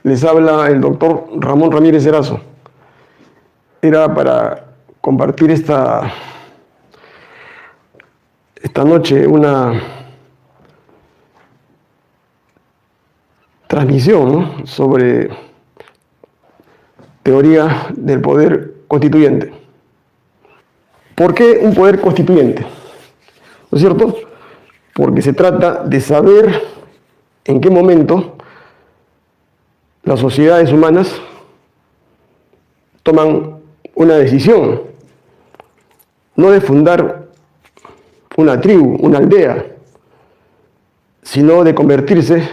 Les habla el doctor Ramón Ramírez Erazo. Era para compartir esta noche una transmisión, ¿no?, sobre teoría del poder constituyente. ¿Por qué un poder constituyente? ¿No es cierto? Porque se trata de saber en qué momento las sociedades humanas toman una decisión, no de fundar una tribu, una aldea, sino de convertirse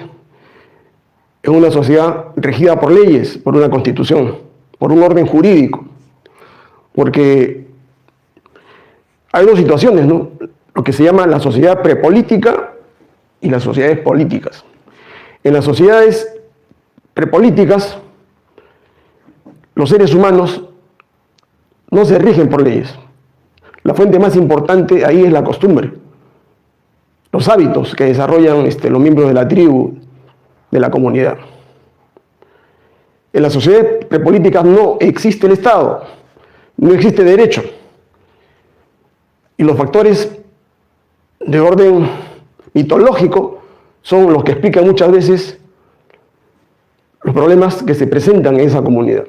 en una sociedad regida por leyes, por una constitución, por un orden jurídico. Porque hay dos situaciones, ¿no? Lo que se llama la sociedad prepolítica y las sociedades políticas. En las sociedades prepolíticas, los seres humanos no se rigen por leyes. La fuente más importante ahí es la costumbre, los hábitos que desarrollan los miembros de la tribu, de la comunidad. En las sociedades prepolíticas no existe el Estado, no existe derecho. Y los factores de orden mitológico son los que explican muchas veces los problemas que se presentan en esa comunidad.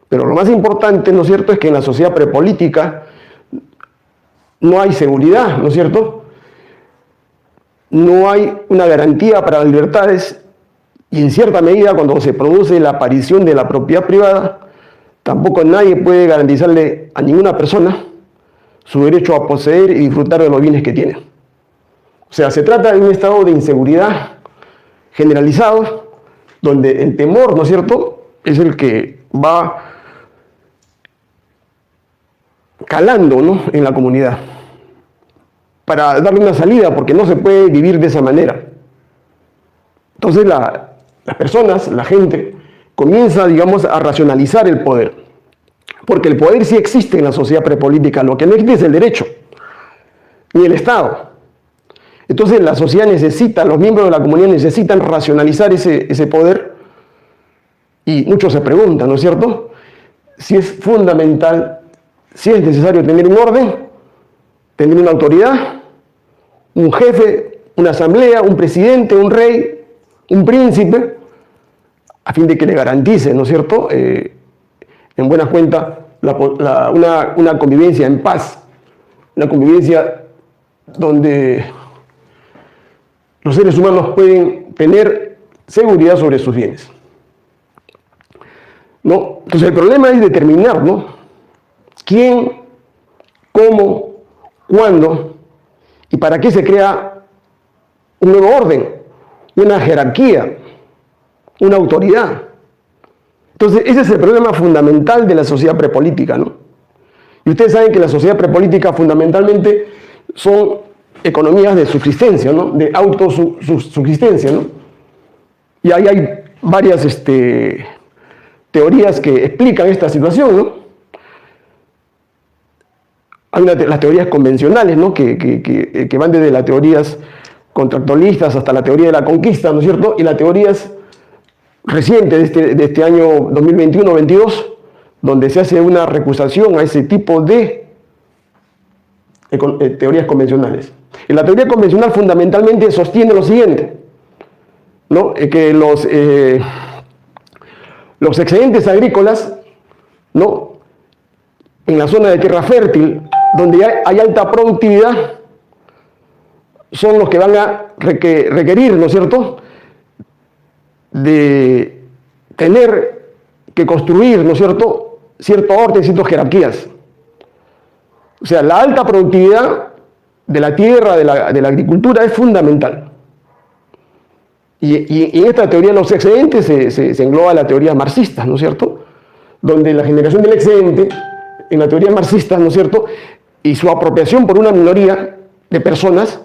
Pero lo más importante, ¿no es cierto?, es que en la sociedad prepolítica no hay seguridad, ¿no es cierto? No hay una garantía para las libertades y en cierta medida cuando se produce la aparición de la propiedad privada, tampoco nadie puede garantizarle a ninguna persona su derecho a poseer y disfrutar de los bienes que tiene. O sea, se trata de un estado de inseguridad generalizado, donde el temor, ¿no es cierto?, es el que va calando, ¿no?, en la comunidad, para darle una salida, porque no se puede vivir de esa manera. Entonces las personas, la gente, comienza, digamos, a racionalizar el poder, porque el poder sí existe en la sociedad prepolítica, lo que no existe es el derecho, ni el Estado. Entonces la sociedad necesita, los miembros de la comunidad necesitan racionalizar ese poder, y muchos se preguntan, ¿no es cierto?, si es fundamental, si es necesario tener un orden, tener una autoridad, un jefe, una asamblea, un presidente, un rey, un príncipe, a fin de que le garantice, ¿no es cierto?, en buena cuenta, una convivencia en paz, una convivencia donde los seres humanos pueden tener seguridad sobre sus bienes, ¿no? Entonces el problema es determinar, ¿no?, quién, cómo, cuándo y para qué se crea un nuevo orden, una jerarquía, una autoridad. Entonces ese es el problema fundamental de la sociedad prepolítica, ¿no? Y ustedes saben que la sociedad prepolítica fundamentalmente son economías de subsistencia, ¿no?, de autosubsistencia, ¿no? Y ahí hay varias teorías que explican esta situación, ¿no? Hay las teorías convencionales, ¿no?, que van desde las teorías contractualistas hasta la teoría de la conquista, ¿no es cierto?, y las teorías recientes de este año 2021-22, donde se hace una recusación a ese tipo de teorías convencionales. Y la teoría convencional fundamentalmente sostiene lo siguiente, ¿no?, que los excedentes agrícolas, ¿no?, en la zona de tierra fértil, donde hay alta productividad, son los que van a requerir, ¿no es cierto?, de tener que construir, ¿no es cierto?, cierto orden, ciertas jerarquías. O sea, la alta productividad de la tierra, de la agricultura es fundamental. Y en esta teoría de los excedentes se engloba la teoría marxista, ¿no es cierto?, donde la generación del excedente, en la teoría marxista, ¿no es cierto?, y su apropiación por una minoría de personas,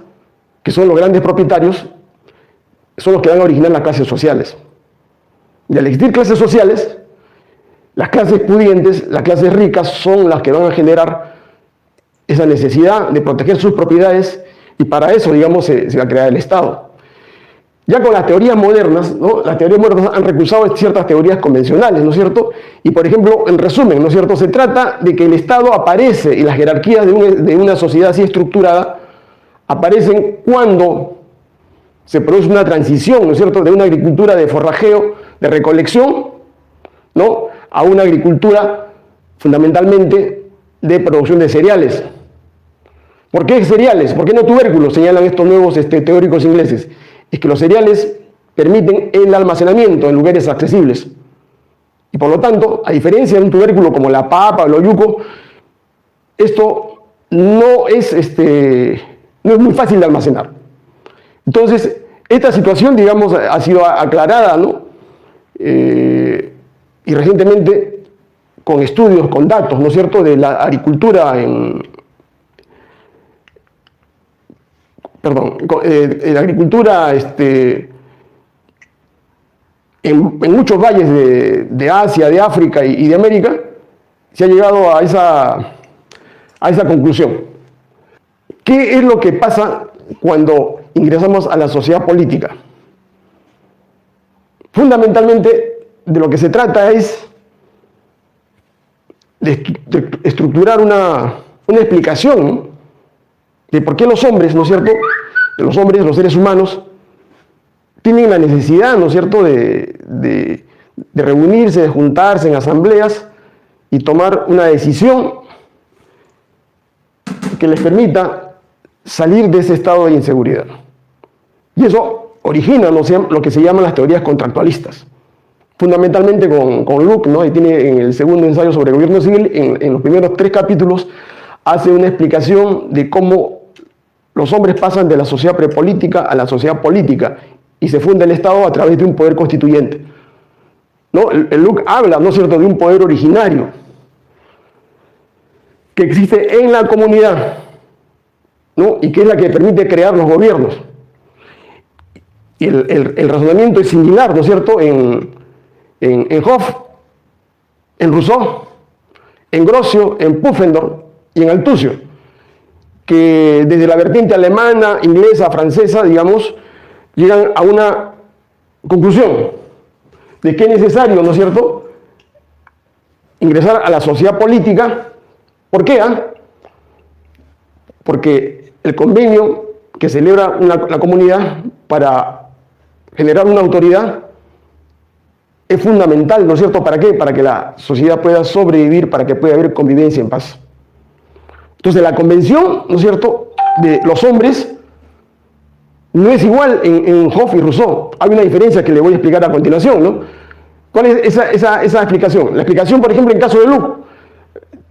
que son los grandes propietarios, son los que van a originar las clases sociales. Y al existir clases sociales, las clases pudientes, las clases ricas, son las que van a generar esa necesidad de proteger sus propiedades, y para eso, digamos, se va a crear el Estado. Ya con las teorías modernas, ¿no? Las teorías modernas han recusado ciertas teorías convencionales, ¿no es cierto? Y, por ejemplo, en resumen, ¿no es cierto? Se trata de que el Estado aparece y las jerarquías de una sociedad así estructurada aparecen cuando se produce una transición, ¿no es cierto?, de una agricultura de forrajeo, de recolección, ¿no?, a una agricultura fundamentalmente de producción de cereales. ¿Por qué cereales? ¿Por qué no tubérculos? Señalan estos nuevos teóricos ingleses. Es que los cereales permiten el almacenamiento en lugares accesibles. Y por lo tanto, a diferencia de un tubérculo como la papa o el oyuco, esto no es muy fácil de almacenar. Entonces, esta situación, digamos, ha sido aclarada, ¿no? Y recientemente con estudios, con datos, ¿no es cierto?, de la agricultura la agricultura en muchos valles de Asia, de África y de América, se ha llegado a esa conclusión. ¿Qué es lo que pasa cuando ingresamos a la sociedad política? Fundamentalmente, de lo que se trata es de estructurar una explicación, ¿no?, de por qué los hombres, ¿no es cierto?, los hombres, los seres humanos, tienen la necesidad, ¿no es cierto?, de reunirse, de juntarse en asambleas y tomar una decisión que les permita salir de ese estado de inseguridad. Y eso origina lo que se llaman las teorías contractualistas. Fundamentalmente con Luke, ¿no?, y tiene en el segundo ensayo sobre gobierno civil, en los primeros 3 capítulos, hace una explicación de cómo los hombres pasan de la sociedad prepolítica a la sociedad política y se funda el Estado a través de un poder constituyente, ¿no? El Luke habla, ¿no es cierto?, de un poder originario que existe en la comunidad, ¿no?, y que es la que permite crear los gobiernos. Y el razonamiento es similar, ¿no es cierto?, en Hobbes, en Rousseau, en Grocio, en Pufendorf y en Althusser, que desde la vertiente alemana, inglesa, francesa, digamos, llegan a una conclusión de que es necesario, ¿no es cierto?, ingresar a la sociedad política. ¿Por qué? Porque el convenio que celebra la comunidad para generar una autoridad es fundamental, ¿no es cierto? ¿Para qué? Para que la sociedad pueda sobrevivir, para que pueda haber convivencia en paz. Entonces la convención, ¿no es cierto?, de los hombres no es igual en Hobbes y Rousseau. Hay una diferencia que le voy a explicar a continuación, ¿no? ¿Cuál es esa explicación? La explicación, por ejemplo, en el caso de Luke,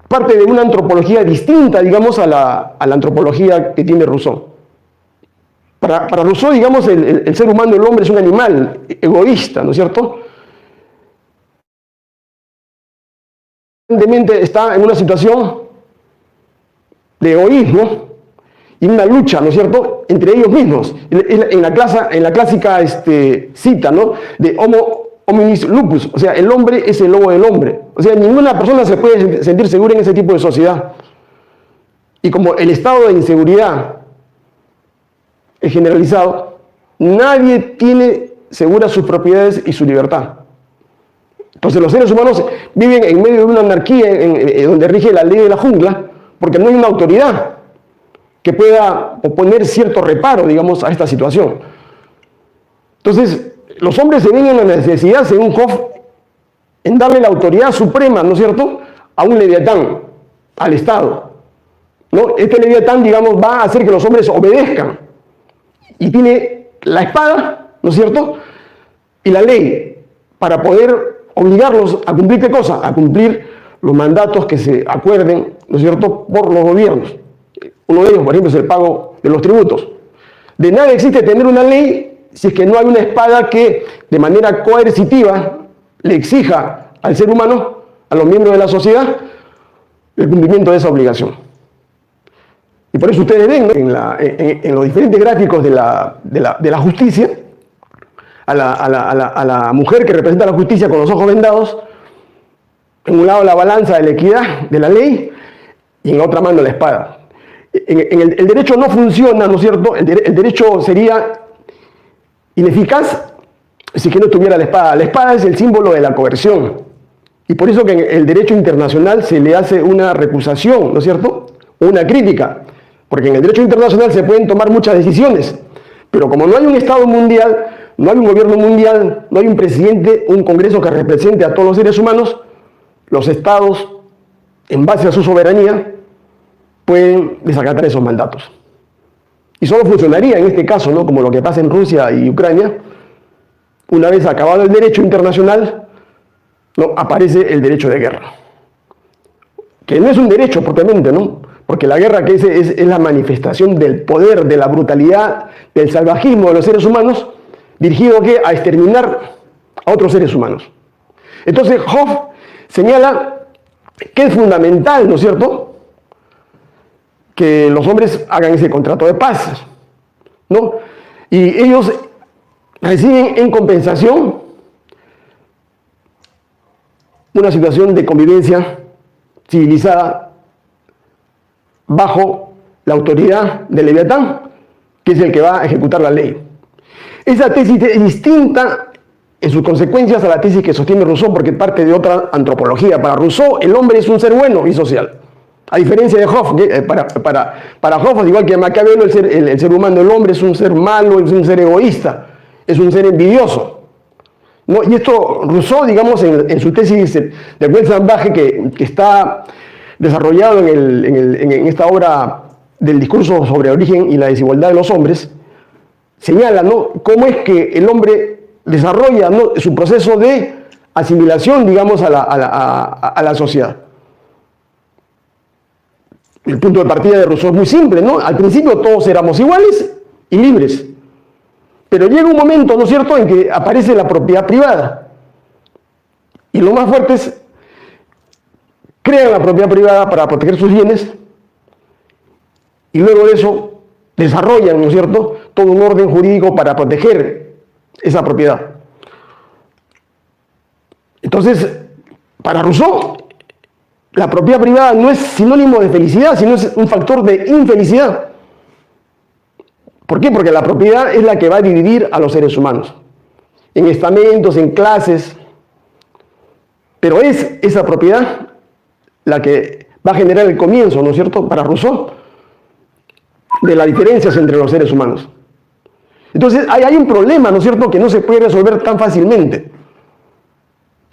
parte de una antropología distinta, digamos, a la antropología que tiene Rousseau. Para Rousseau, digamos, el ser humano, el hombre, es un animal egoísta, ¿no es cierto? Evidentemente está en una situación de egoísmo y una lucha, ¿no es cierto?, entre ellos mismos. En la clásica cita, ¿no?, de Homo hominis lupus, o sea, el hombre es el lobo del hombre. O sea, ninguna persona se puede sentir segura en ese tipo de sociedad. Y como el estado de inseguridad es generalizado, nadie tiene seguras sus propiedades y su libertad. Entonces los seres humanos viven en medio de una anarquía donde rige la ley de la jungla, porque no hay una autoridad que pueda oponer cierto reparo, digamos, a esta situación. Entonces, los hombres se ven en la necesidad, según Hobbes, en darle la autoridad suprema, ¿no es cierto?, a un leviatán, al Estado, ¿no? Este leviatán, digamos, va a hacer que los hombres obedezcan. Y tiene la espada, ¿no es cierto?, y la ley, para poder obligarlos a cumplir ¿qué cosa? A cumplir los mandatos que se acuerden, ¿no es cierto?, por los gobiernos. Uno de ellos, por ejemplo, es el pago de los tributos. De nada existe tener una ley si es que no hay una espada que de manera coercitiva le exija al ser humano, a los miembros de la sociedad, el cumplimiento de esa obligación. Y por eso ustedes ven, ¿no?, en los diferentes gráficos de la justicia, a la mujer que representa la justicia con los ojos vendados, en un lado la balanza de la equidad, de la ley, y en la otra mano la espada. El derecho no funciona, ¿no es cierto? El derecho sería ineficaz si que no tuviera la espada. La espada es el símbolo de la coerción. Y por eso que en el derecho internacional se le hace una recusación, ¿no es cierto? Una crítica. Porque en el derecho internacional se pueden tomar muchas decisiones. Pero como no hay un Estado mundial, no hay un gobierno mundial, no hay un presidente, un Congreso que represente a todos los seres humanos, los Estados, en base a su soberanía, pueden desacatar esos mandatos. Y solo funcionaría en este caso, ¿no? Como lo que pasa en Rusia y Ucrania, una vez acabado el derecho internacional, ¿no? Aparece el derecho de guerra. Que no es un derecho propiamente, ¿no? Porque la guerra que es la manifestación del poder, de la brutalidad, del salvajismo de los seres humanos, dirigido ¿qué? A exterminar a otros seres humanos. Entonces Hobbes señala que es fundamental, ¿no es cierto?, que los hombres hagan ese contrato de paz, ¿no? Y ellos reciben en compensación una situación de convivencia civilizada bajo la autoridad del Leviatán, que es el que va a ejecutar la ley. Esa tesis es distinta en sus consecuencias a la tesis que sostiene Rousseau, porque parte de otra antropología. Para Rousseau, el hombre es un ser bueno y social. A diferencia de Hobbes, para Hobbes, igual que Maquiavelo, el ser humano, el hombre es un ser malo, es un ser egoísta, es un ser envidioso, ¿no? Y esto Rousseau, digamos, en su tesis de Weltanbach, que está desarrollado en esta obra del discurso sobre el origen y la desigualdad de los hombres, señala, ¿no?, cómo es que el hombre desarrolla, ¿no?, su proceso de asimilación, digamos, a la sociedad. El punto de partida de Rousseau es muy simple, ¿no? Al principio todos éramos iguales y libres. Pero llega un momento, ¿no es cierto?, en que aparece la propiedad privada. Y los más fuertes crean la propiedad privada para proteger sus bienes y luego de eso desarrollan, ¿no es cierto?, todo un orden jurídico para proteger esa propiedad. Entonces, para Rousseau, la propiedad privada no es sinónimo de felicidad, sino es un factor de infelicidad. ¿Por qué? Porque la propiedad es la que va a dividir a los seres humanos, en estamentos, en clases, pero es esa propiedad la que va a generar el comienzo, ¿no es cierto?, para Rousseau, de las diferencias entre los seres humanos. Entonces hay un problema, ¿no es cierto?, que no se puede resolver tan fácilmente.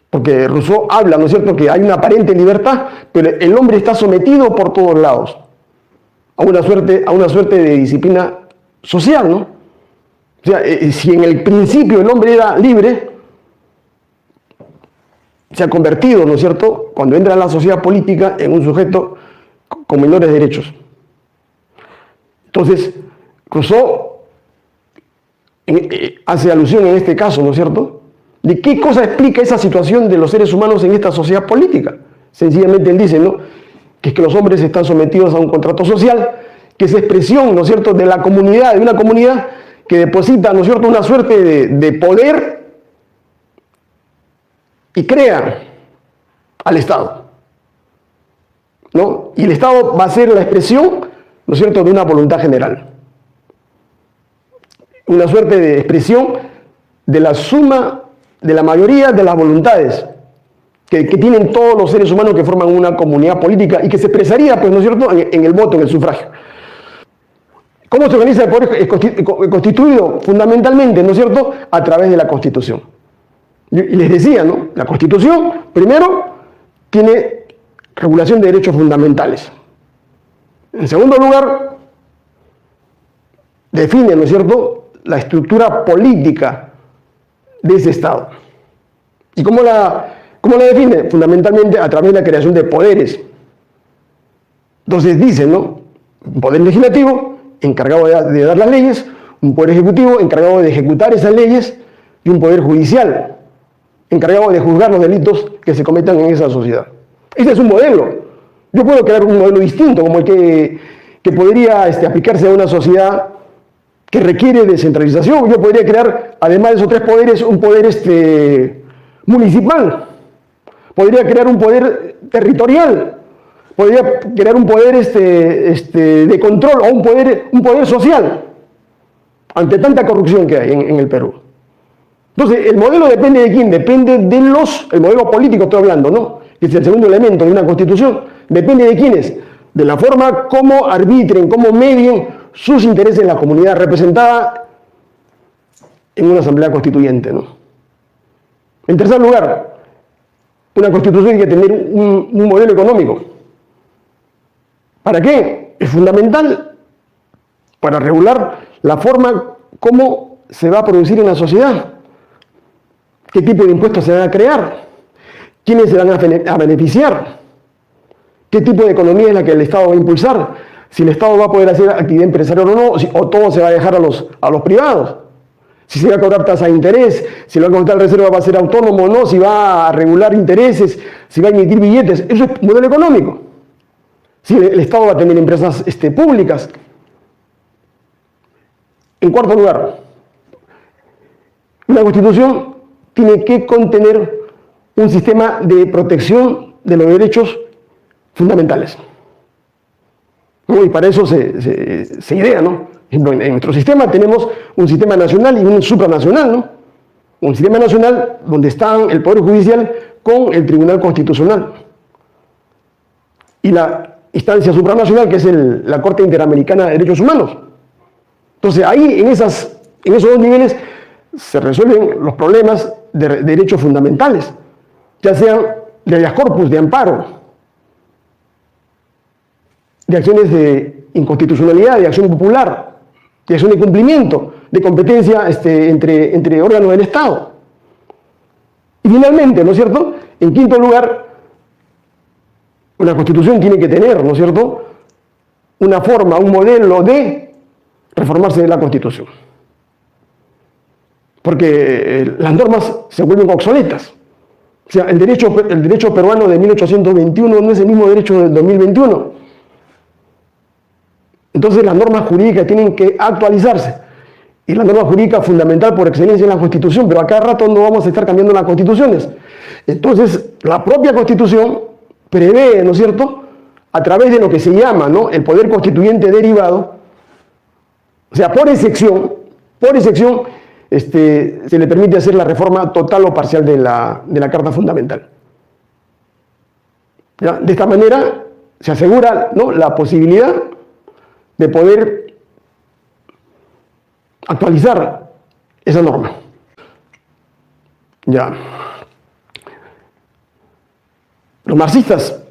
Porque Rousseau habla, ¿no es cierto?, que hay una aparente libertad, pero el hombre está sometido por todos lados a una suerte de disciplina social, ¿no? O sea, si en el principio el hombre era libre, se ha convertido, ¿no es cierto?, cuando entra en la sociedad política, en un sujeto con menores derechos. Entonces, Rousseau hace alusión en este caso, ¿no es cierto?, de qué cosa explica esa situación de los seres humanos en esta sociedad política. Sencillamente él dice, ¿no?, que es que los hombres están sometidos a un contrato social, que es expresión, ¿no es cierto?, de la comunidad, de una comunidad que deposita, ¿no es cierto?, una suerte de poder y crea al Estado, ¿no? Y el Estado va a ser la expresión, ¿no es cierto?, de una voluntad general. Una suerte de expresión de la suma de la mayoría de las voluntades que tienen todos los seres humanos que forman una comunidad política y que se expresaría, pues, ¿no es cierto?, en el voto, en el sufragio. ¿Cómo se organiza el poder constituido? Fundamentalmente, ¿no es cierto?, a través de la Constitución. Y les decía, ¿no?, la Constitución, primero, tiene regulación de derechos fundamentales. En segundo lugar, define, ¿no es cierto?, la estructura política de ese Estado. ¿Y cómo la define? Fundamentalmente a través de la creación de poderes. Entonces dice, ¿no?, un poder legislativo encargado de dar las leyes, un poder ejecutivo encargado de ejecutar esas leyes y un poder judicial encargado de juzgar los delitos que se cometan en esa sociedad. Este es un modelo. Yo puedo crear un modelo distinto, como el que podría aplicarse a una sociedad que requiere descentralización. Yo podría crear, además de esos tres poderes, un poder municipal. Podría crear un poder territorial. Podría crear un poder de control o un poder social. ante tanta corrupción que hay en el Perú. Entonces, el modelo depende de quién, depende de el modelo político estoy hablando, ¿no? Que es el segundo elemento de una constitución, depende de quiénes, de la forma como arbitren, cómo medien sus intereses en la comunidad representada en una asamblea constituyente, ¿no? En tercer lugar, una constitución tiene que tener un modelo económico. ¿Para qué? Es fundamental para regular la forma como se va a producir en la sociedad, qué tipo de impuestos se van a crear, quiénes se van a beneficiar, qué tipo de economía es la que el Estado va a impulsar, si el Estado va a poder hacer actividad empresarial o no, o todo se va a dejar a los privados, si se va a cobrar tasa de interés, si el Banco Central de Reserva va a ser autónomo o no, si va a regular intereses, si va a emitir billetes. Eso es modelo económico. Si el Estado va a tener empresas públicas. En cuarto lugar, una constitución tiene que contener un sistema de protección de los derechos fundamentales. ¿No? Y para eso se idea, ¿no? Por ejemplo, en nuestro sistema tenemos un sistema nacional y un supranacional, ¿no? Un sistema nacional donde están el Poder Judicial con el Tribunal Constitucional. Y la instancia supranacional, que es la Corte Interamericana de Derechos Humanos. Entonces, ahí, en esos dos niveles, se resuelven los problemas de derechos fundamentales, ya sean de habeas corpus, de amparo, de acciones de inconstitucionalidad, de acción popular, de acción de cumplimiento, de competencia entre órganos del Estado. Y finalmente, ¿no es cierto?, en quinto lugar, una constitución tiene que tener, ¿no es cierto?, una forma, un modelo de reformarse de la Constitución. Porque las normas se vuelven obsoletas. O sea, el derecho peruano de 1821 no es el mismo derecho del 2021. Entonces las normas jurídicas tienen que actualizarse. Y la norma jurídica fundamental por excelencia es la Constitución, pero a cada rato no vamos a estar cambiando las constituciones. Entonces, la propia Constitución prevé, ¿no es cierto?, a través de lo que se llama, ¿no?, el poder constituyente derivado, o sea, por excepción, se le permite hacer la reforma total o parcial de la Carta Fundamental. ¿Ya? De esta manera se asegura, ¿no?, la posibilidad de poder actualizar esa norma. Ya. Los marxistas,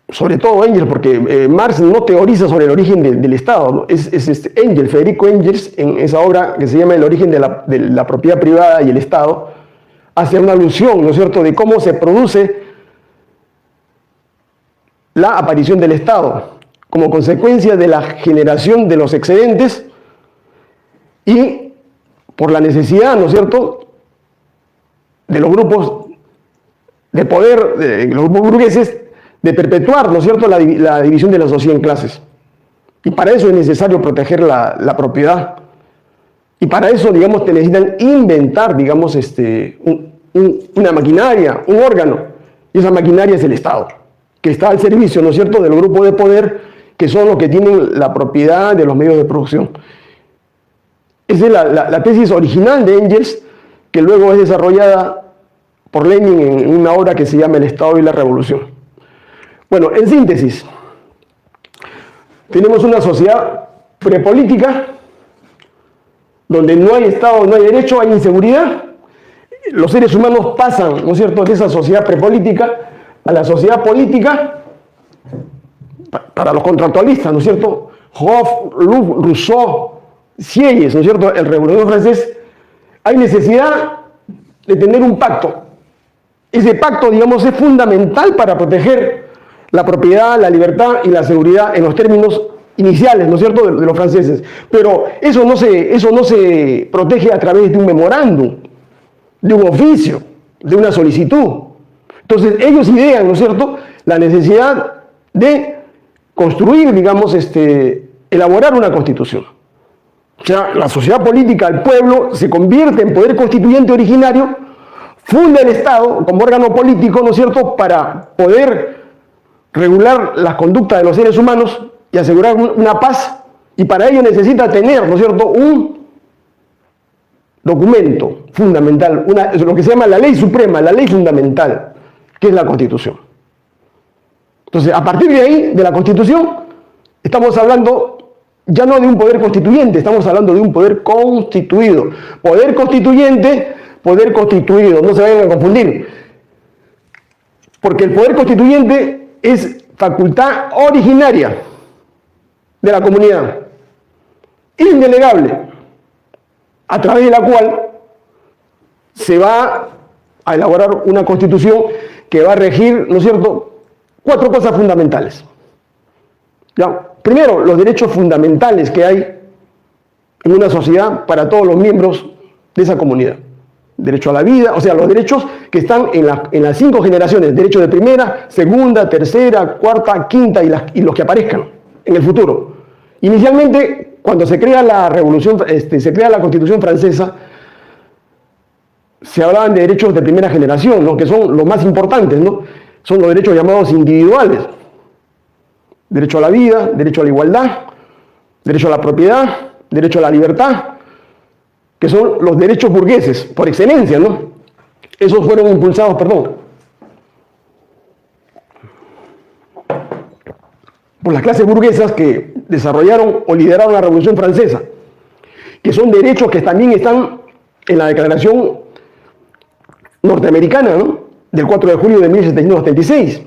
sobre todo Engels, porque Marx no teoriza sobre el origen del Estado, ¿no? Es Engels, Federico Engels, en esa obra que se llama El origen de la propiedad privada y el Estado, hace una alusión, ¿no es cierto?, de cómo se produce la aparición del Estado como consecuencia de la generación de los excedentes y por la necesidad, ¿no es cierto?, de los grupos de poder, de los grupos burgueses, de perpetuar, ¿no es cierto?, la división de la sociedad en clases. Y para eso es necesario proteger la propiedad. Y para eso, digamos, te necesitan inventar, digamos, una maquinaria, un órgano. Y esa maquinaria es el Estado, que está al servicio, ¿no es cierto?, del grupo de poder, que son los que tienen la propiedad de los medios de producción. Esa es la tesis original de Engels, que luego es desarrollada por Lenin en una obra que se llama El Estado y la Revolución. Bueno, en síntesis, tenemos una sociedad prepolítica, donde no hay Estado, no hay derecho, hay inseguridad. Los seres humanos pasan, ¿no es cierto?, de esa sociedad prepolítica a la sociedad política, para los contractualistas, ¿no es cierto?, Hobbes, Rousseau, Sieyès, ¿no es cierto?, el revolucionario francés, hay necesidad de tener un pacto. Ese pacto, digamos, es fundamental para proteger la propiedad, la libertad y la seguridad en los términos iniciales, ¿no es cierto?, de los franceses. Pero eso no se protege a través de un memorándum, de un oficio, de una solicitud. Entonces, ellos idean, ¿no es cierto?, la necesidad de construir, digamos, elaborar una constitución. O sea, la sociedad política, el pueblo, se convierte en poder constituyente originario, funda el Estado como órgano político, ¿no es cierto?, para poder regular las conductas de los seres humanos y asegurar una paz, y para ello necesita tener, ¿no es cierto?, un documento fundamental, lo que se llama la ley suprema, la ley fundamental, que es la Constitución. Entonces, a partir de ahí, de la Constitución, estamos hablando ya no de un poder constituyente, estamos hablando de un poder constituido. Poder constituyente, poder constituido, no se vayan a confundir. Porque el poder constituyente es facultad originaria de la comunidad, indelegable, a través de la cual se va a elaborar una constitución que va a regir, ¿no es cierto?, 4 cosas fundamentales. ¿Ya? Primero, los derechos fundamentales que hay en una sociedad para todos los miembros de esa comunidad. Derecho a la vida, o sea, los derechos que están en las 5 generaciones, derechos de primera, segunda, tercera, cuarta, quinta y los que aparezcan en el futuro. Inicialmente, cuando se crea la se crea la Constitución francesa, se hablaban de derechos de primera generación, ¿no?, que son los más importantes, ¿no? Son los derechos llamados individuales. Derecho a la vida, derecho a la igualdad, derecho a la propiedad, derecho a la libertad, que son los derechos burgueses, por excelencia, ¿no? Esos fueron impulsados, por las clases burguesas que desarrollaron o lideraron la Revolución Francesa, que son derechos que también están en la Declaración norteamericana, ¿no?, del 4 de julio de 1776,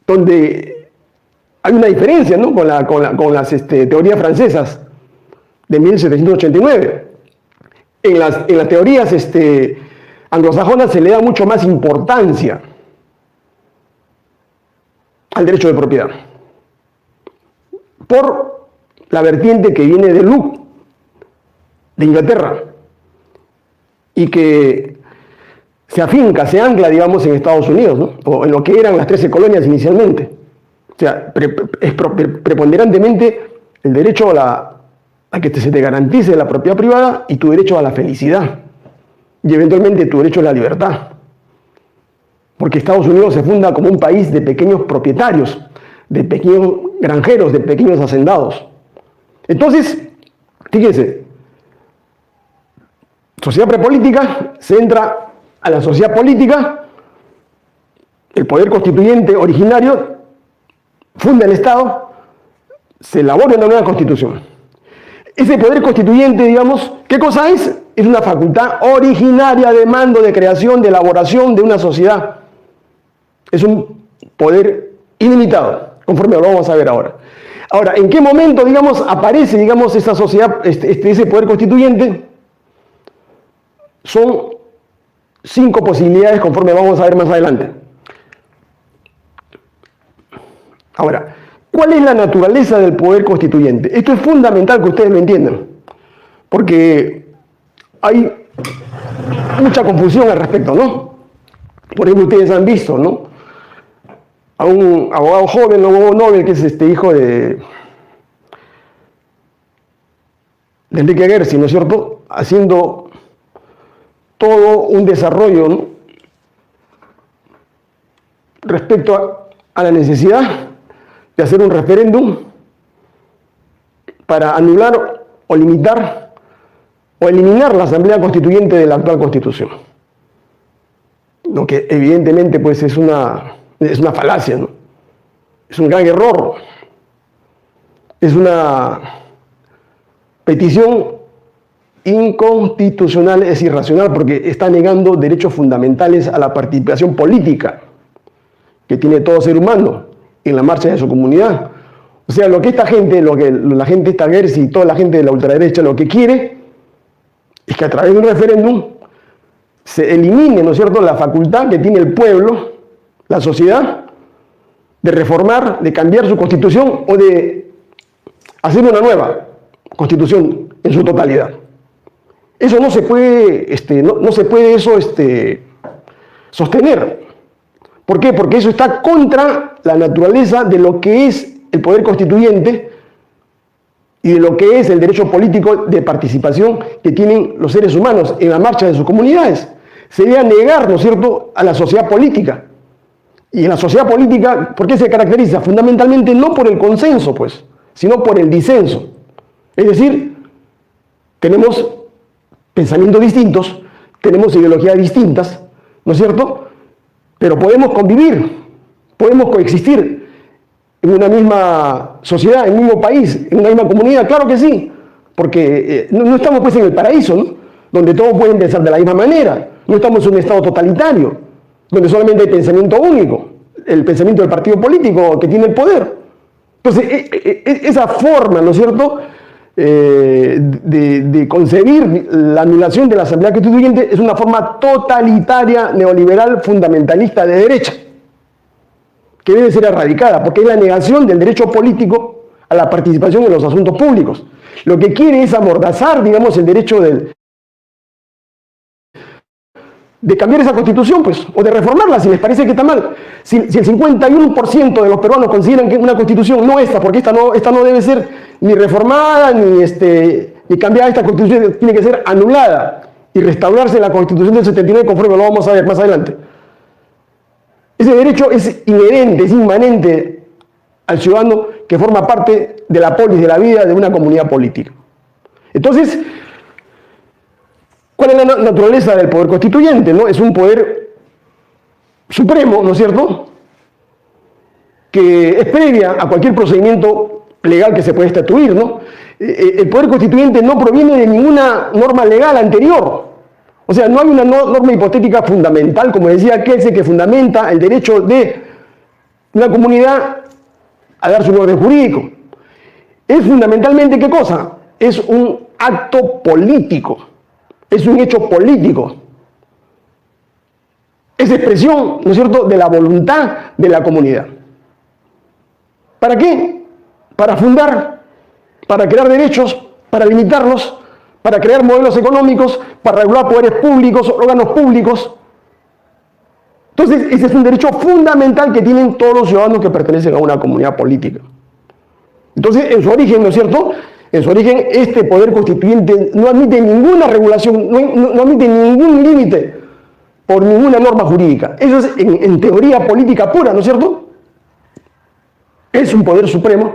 donde hay una diferencia, ¿no?, con las teorías francesas de 1789. En las teorías anglosajonas se le da mucho más importancia al derecho de propiedad, por la vertiente que viene de Locke, de Inglaterra, y que se afinca, se ancla, digamos, en Estados Unidos, ¿no?, o en lo que eran las 13 colonias inicialmente. O sea, es preponderantemente el derecho a que se te garantice la propiedad privada y tu derecho a la felicidad. Y eventualmente tu derecho a la libertad. Porque Estados Unidos se funda como un país de pequeños propietarios, de pequeños granjeros, de pequeños hacendados. Entonces, fíjense, sociedad prepolítica, se entra a la sociedad política, el poder constituyente originario funda el Estado, se elabora una nueva constitución. Ese poder constituyente, digamos, ¿qué cosa es? Es una facultad originaria de mando, de creación, de elaboración de una sociedad. Es un poder ilimitado, conforme lo vamos a ver ahora. Ahora, ¿en qué momento, digamos, aparece, digamos, esa sociedad, ese poder constituyente? Son 5 posibilidades, conforme vamos a ver más adelante. Ahora, ¿cuál es la naturaleza del poder constituyente? Esto es fundamental que ustedes lo entiendan, porque hay mucha confusión al respecto, ¿no? Por ejemplo, ustedes han visto, ¿no?, a un abogado joven, Hugo Nobel, que es hijo de Enrique Gersi, ¿no es cierto?, haciendo todo un desarrollo, ¿no?, respecto a la necesidad de hacer un referéndum para anular o limitar o eliminar la Asamblea Constituyente de la actual Constitución. Lo que evidentemente, pues, es una falacia, ¿no? Es un gran error. Es una petición inconstitucional, es irracional, porque está negando derechos fundamentales a la participación política que tiene todo ser humano en la marcha de su comunidad. O sea, lo que esta gente, la gente esta Gersi y toda la gente de la ultraderecha lo que quiere es que a través de un referéndum se elimine, ¿no es cierto?, la facultad que tiene el pueblo, la sociedad, de reformar, de cambiar su constitución o de hacer una nueva constitución en su totalidad. Eso no se puede, no se puede eso sostener. ¿Por qué? Porque eso está contra la naturaleza de lo que es el poder constituyente y de lo que es el derecho político de participación que tienen los seres humanos en la marcha de sus comunidades. Sería negar, ¿no es cierto?, a la sociedad política. Y en la sociedad política, ¿por qué se caracteriza? Fundamentalmente no por el consenso, pues, sino por el disenso. Es decir, tenemos pensamientos distintos, tenemos ideologías distintas, ¿no es cierto? Pero podemos convivir, podemos coexistir en una misma sociedad, en un mismo país, en una misma comunidad, claro que sí, porque no estamos pues en el paraíso, ¿no? Donde todos pueden pensar de la misma manera, no estamos en un estado totalitario, donde solamente hay pensamiento único, el pensamiento del partido político que tiene el poder. Entonces, esa forma, ¿no es cierto?, de concebir la anulación de la Asamblea Constituyente es una forma totalitaria, neoliberal, fundamentalista de derecha, que debe ser erradicada, porque es la negación del derecho político a la participación en los asuntos públicos. Lo que quiere es amordazar, digamos, el derecho de cambiar esa constitución, pues, o de reformarla si les parece que está mal. Si el 51% de los peruanos consideran que una constitución no esta, porque esta no debe ser ni reformada, ni cambiada, esta constitución tiene que ser anulada y restaurarse la constitución del 79 conforme lo vamos a ver más adelante. Ese derecho es inherente, es inmanente al ciudadano que forma parte de la polis, de la vida de una comunidad política. Entonces, ¿cuál es la naturaleza del poder constituyente? ¿No? Es un poder supremo, ¿no es cierto?, que es previa a cualquier procedimiento legal que se pueda estatuir, ¿no? El poder constituyente no proviene de ninguna norma legal anterior. O sea, no hay una norma hipotética fundamental, como decía Kelsen, que fundamenta el derecho de una comunidad a dar su orden jurídico. Es fundamentalmente, ¿qué cosa? Es un acto político. Es un hecho político. Es expresión, ¿no es cierto?, de la voluntad de la comunidad. ¿Para qué? Para fundar, para crear derechos, para limitarlos, para crear modelos económicos, para regular poderes públicos, órganos públicos. Entonces, ese es un derecho fundamental que tienen todos los ciudadanos que pertenecen a una comunidad política. Entonces, en su origen, ¿no es cierto?, en su origen, este poder constituyente no admite ninguna regulación, no admite ningún límite por ninguna norma jurídica. Eso es en teoría política pura, ¿no es cierto? Es un poder supremo,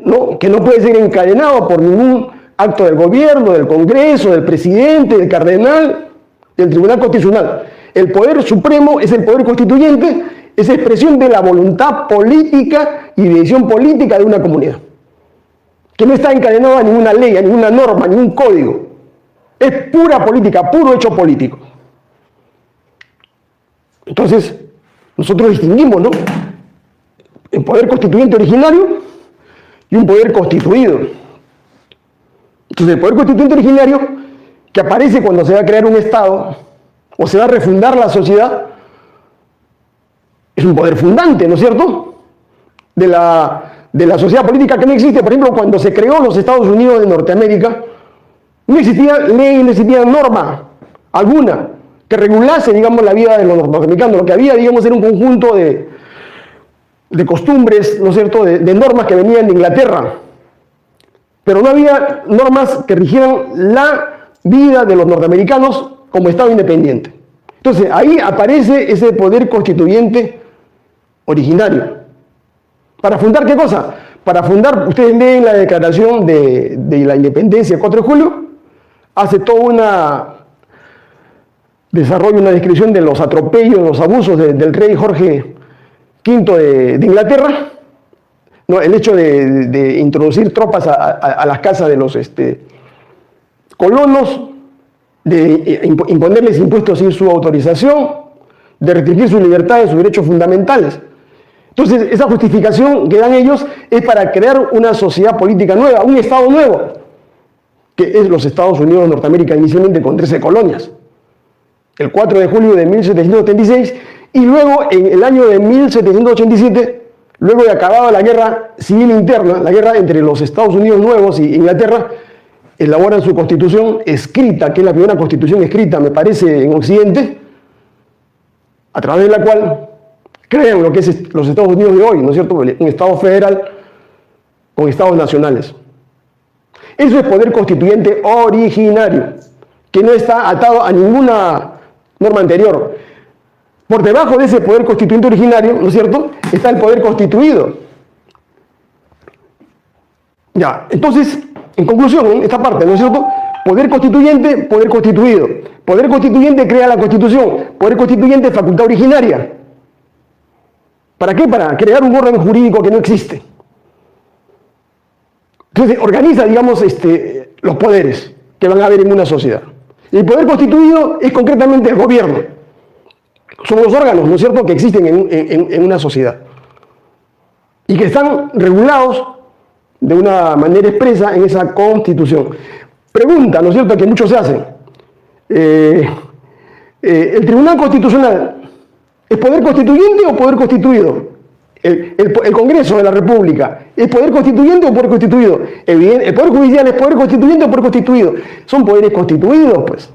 ¿no?, que no puede ser encadenado por ningún acto del gobierno, del Congreso, del presidente, del cardenal, del Tribunal Constitucional. El poder supremo es el poder constituyente, es expresión de la voluntad política y de decisión política de una comunidad, que no está encadenado a ninguna ley, a ninguna norma, a ningún código. Es pura política, puro hecho político. Entonces, nosotros distinguimos, ¿no?, el poder constituyente originario y un poder constituido. Entonces, el poder constituyente originario, que aparece cuando se va a crear un Estado o se va a refundar la sociedad, es un poder fundante, ¿no es cierto?, de la sociedad política que no existe. Por ejemplo, cuando se creó los Estados Unidos de Norteamérica, no existía ley, no existía norma alguna que regulase, digamos, la vida de los norteamericanos. Lo que había, digamos, era un conjunto de costumbres, ¿no es cierto?, de normas que venían de Inglaterra. Pero no había normas que rigieran la vida de los norteamericanos como Estado independiente. Entonces, ahí aparece ese poder constituyente originario. ¿Para fundar qué cosa? Para fundar, ustedes leen la declaración de la independencia el 4 de julio, hace todo desarrolla una descripción de los atropellos, los abusos del rey Jorge V de Inglaterra, ¿no?, el hecho de introducir tropas a las casas de los colonos, de imponerles impuestos sin su autorización, de restringir sus libertades, sus derechos fundamentales. Entonces, esa justificación que dan ellos es para crear una sociedad política nueva, un Estado nuevo, que es los Estados Unidos de Norteamérica, inicialmente con 13 colonias. El 4 de julio de 1776, y luego en el año de 1787, luego de acabada la guerra civil interna, la guerra entre los Estados Unidos nuevos y Inglaterra, elaboran su constitución escrita, que es la primera constitución escrita, me parece, en Occidente, a través de la cual crean lo que es los Estados Unidos de hoy, ¿no es cierto?, un Estado federal con Estados nacionales. Eso es poder constituyente originario, que no está atado a ninguna norma anterior. Por debajo de ese poder constituyente originario, ¿no es cierto?, está el poder constituido. Ya, entonces, en conclusión, esta parte, ¿no es cierto?, Poder constituyente, poder constituido. Poder constituyente crea la Constitución. Poder constituyente, facultad originaria. ¿Para qué? Para crear un orden jurídico que no existe. Entonces, organiza, digamos, los poderes que van a haber en una sociedad. El poder constituido es concretamente el gobierno. Son los órganos, ¿no es cierto?, que existen en una sociedad. Y que están regulados de una manera expresa en esa Constitución. Pregunta, ¿no es cierto?, que muchos se hacen. ¿El Tribunal Constitucional es poder constituyente o poder constituido? El Congreso de la República ¿es poder constituyente o poder constituido? El Poder Judicial es poder constituyente o poder constituido. Son poderes constituidos, pues.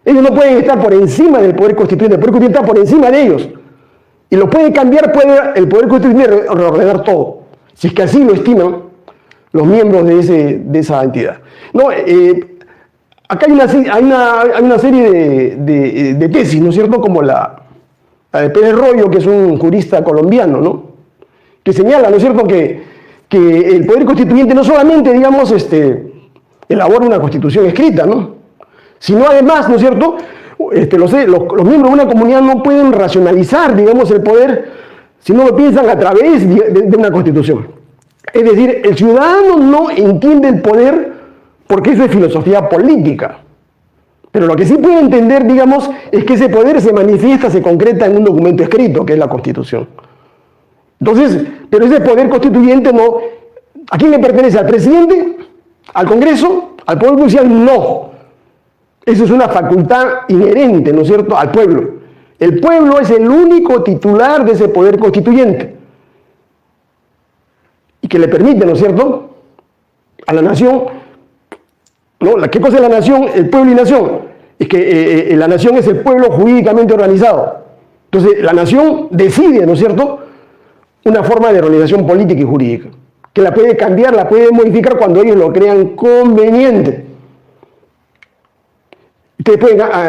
Ellos no pueden estar por encima del poder constituyente. El poder constituyente está por encima de ellos. Y lo puede cambiar, puede el poder constituyente reordenar todo. Si es que así lo estiman los miembros de esa entidad. No, acá hay una serie de tesis, ¿no es cierto?, como la de Pérez Royo, que es un jurista colombiano, ¿no?, que señala, ¿no es cierto?, que el poder constituyente no solamente, digamos, elabora una constitución escrita, ¿no?, sino además, ¿no es cierto?, los miembros de una comunidad no pueden racionalizar, digamos, el poder si no lo piensan a través de una constitución. Es decir, el ciudadano no entiende el poder porque eso es filosofía política. Pero lo que sí puede entender, digamos, es que ese poder se manifiesta, se concreta en un documento escrito, que es la Constitución. Entonces, pero ese poder constituyente no... ¿A quién le pertenece? ¿Al presidente? ¿Al Congreso? ¿Al Poder Judicial? No. Eso es una facultad inherente, ¿no es cierto?, al pueblo. El pueblo es el único titular de ese poder constituyente. Y que le permite, ¿no es cierto?, a la nación... ¿No? ¿Qué cosa es la nación? El pueblo y nación. Es que la nación es el pueblo jurídicamente organizado. Entonces, la nación decide, ¿no es cierto?, una forma de organización política y jurídica, que la puede cambiar, la puede modificar cuando ellos lo crean conveniente. Ustedes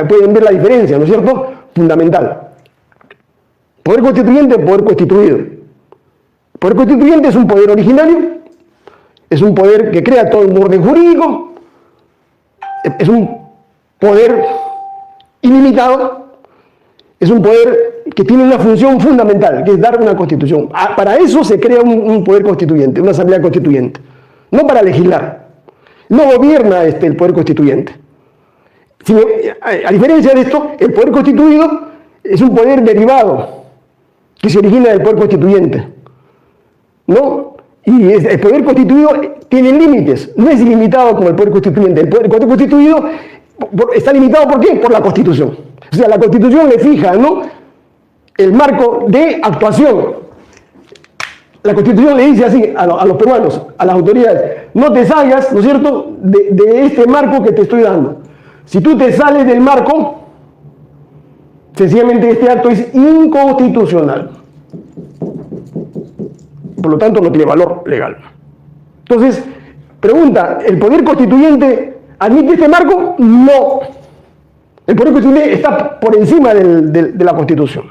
pueden ver la diferencia, ¿no es cierto?, fundamental. Poder constituyente, poder constituido. Poder constituyente es un poder originario, es un poder que crea todo un orden jurídico, es un poder ilimitado, es un poder que tiene una función fundamental, que es dar una constitución. Para eso se crea un poder constituyente, una asamblea constituyente, no para legislar. No gobierna el poder constituyente. Sino, a diferencia de esto, el poder constituido es un poder derivado que se origina del poder constituyente, ¿no? Y el poder constituido tiene límites, no es ilimitado como el poder constituyente. El poder constituido está limitado, ¿por qué? Por la Constitución. O sea, la Constitución le fija, ¿no?, el marco de actuación. La Constitución le dice así a los peruanos, a las autoridades: no te salgas, ¿no es cierto?, de este marco que te estoy dando. Si tú te sales del marco, sencillamente este acto es inconstitucional. Por lo tanto, no tiene valor legal. Entonces, pregunta, ¿el poder constituyente admite este marco? No. El poder constituyente está por encima de la Constitución.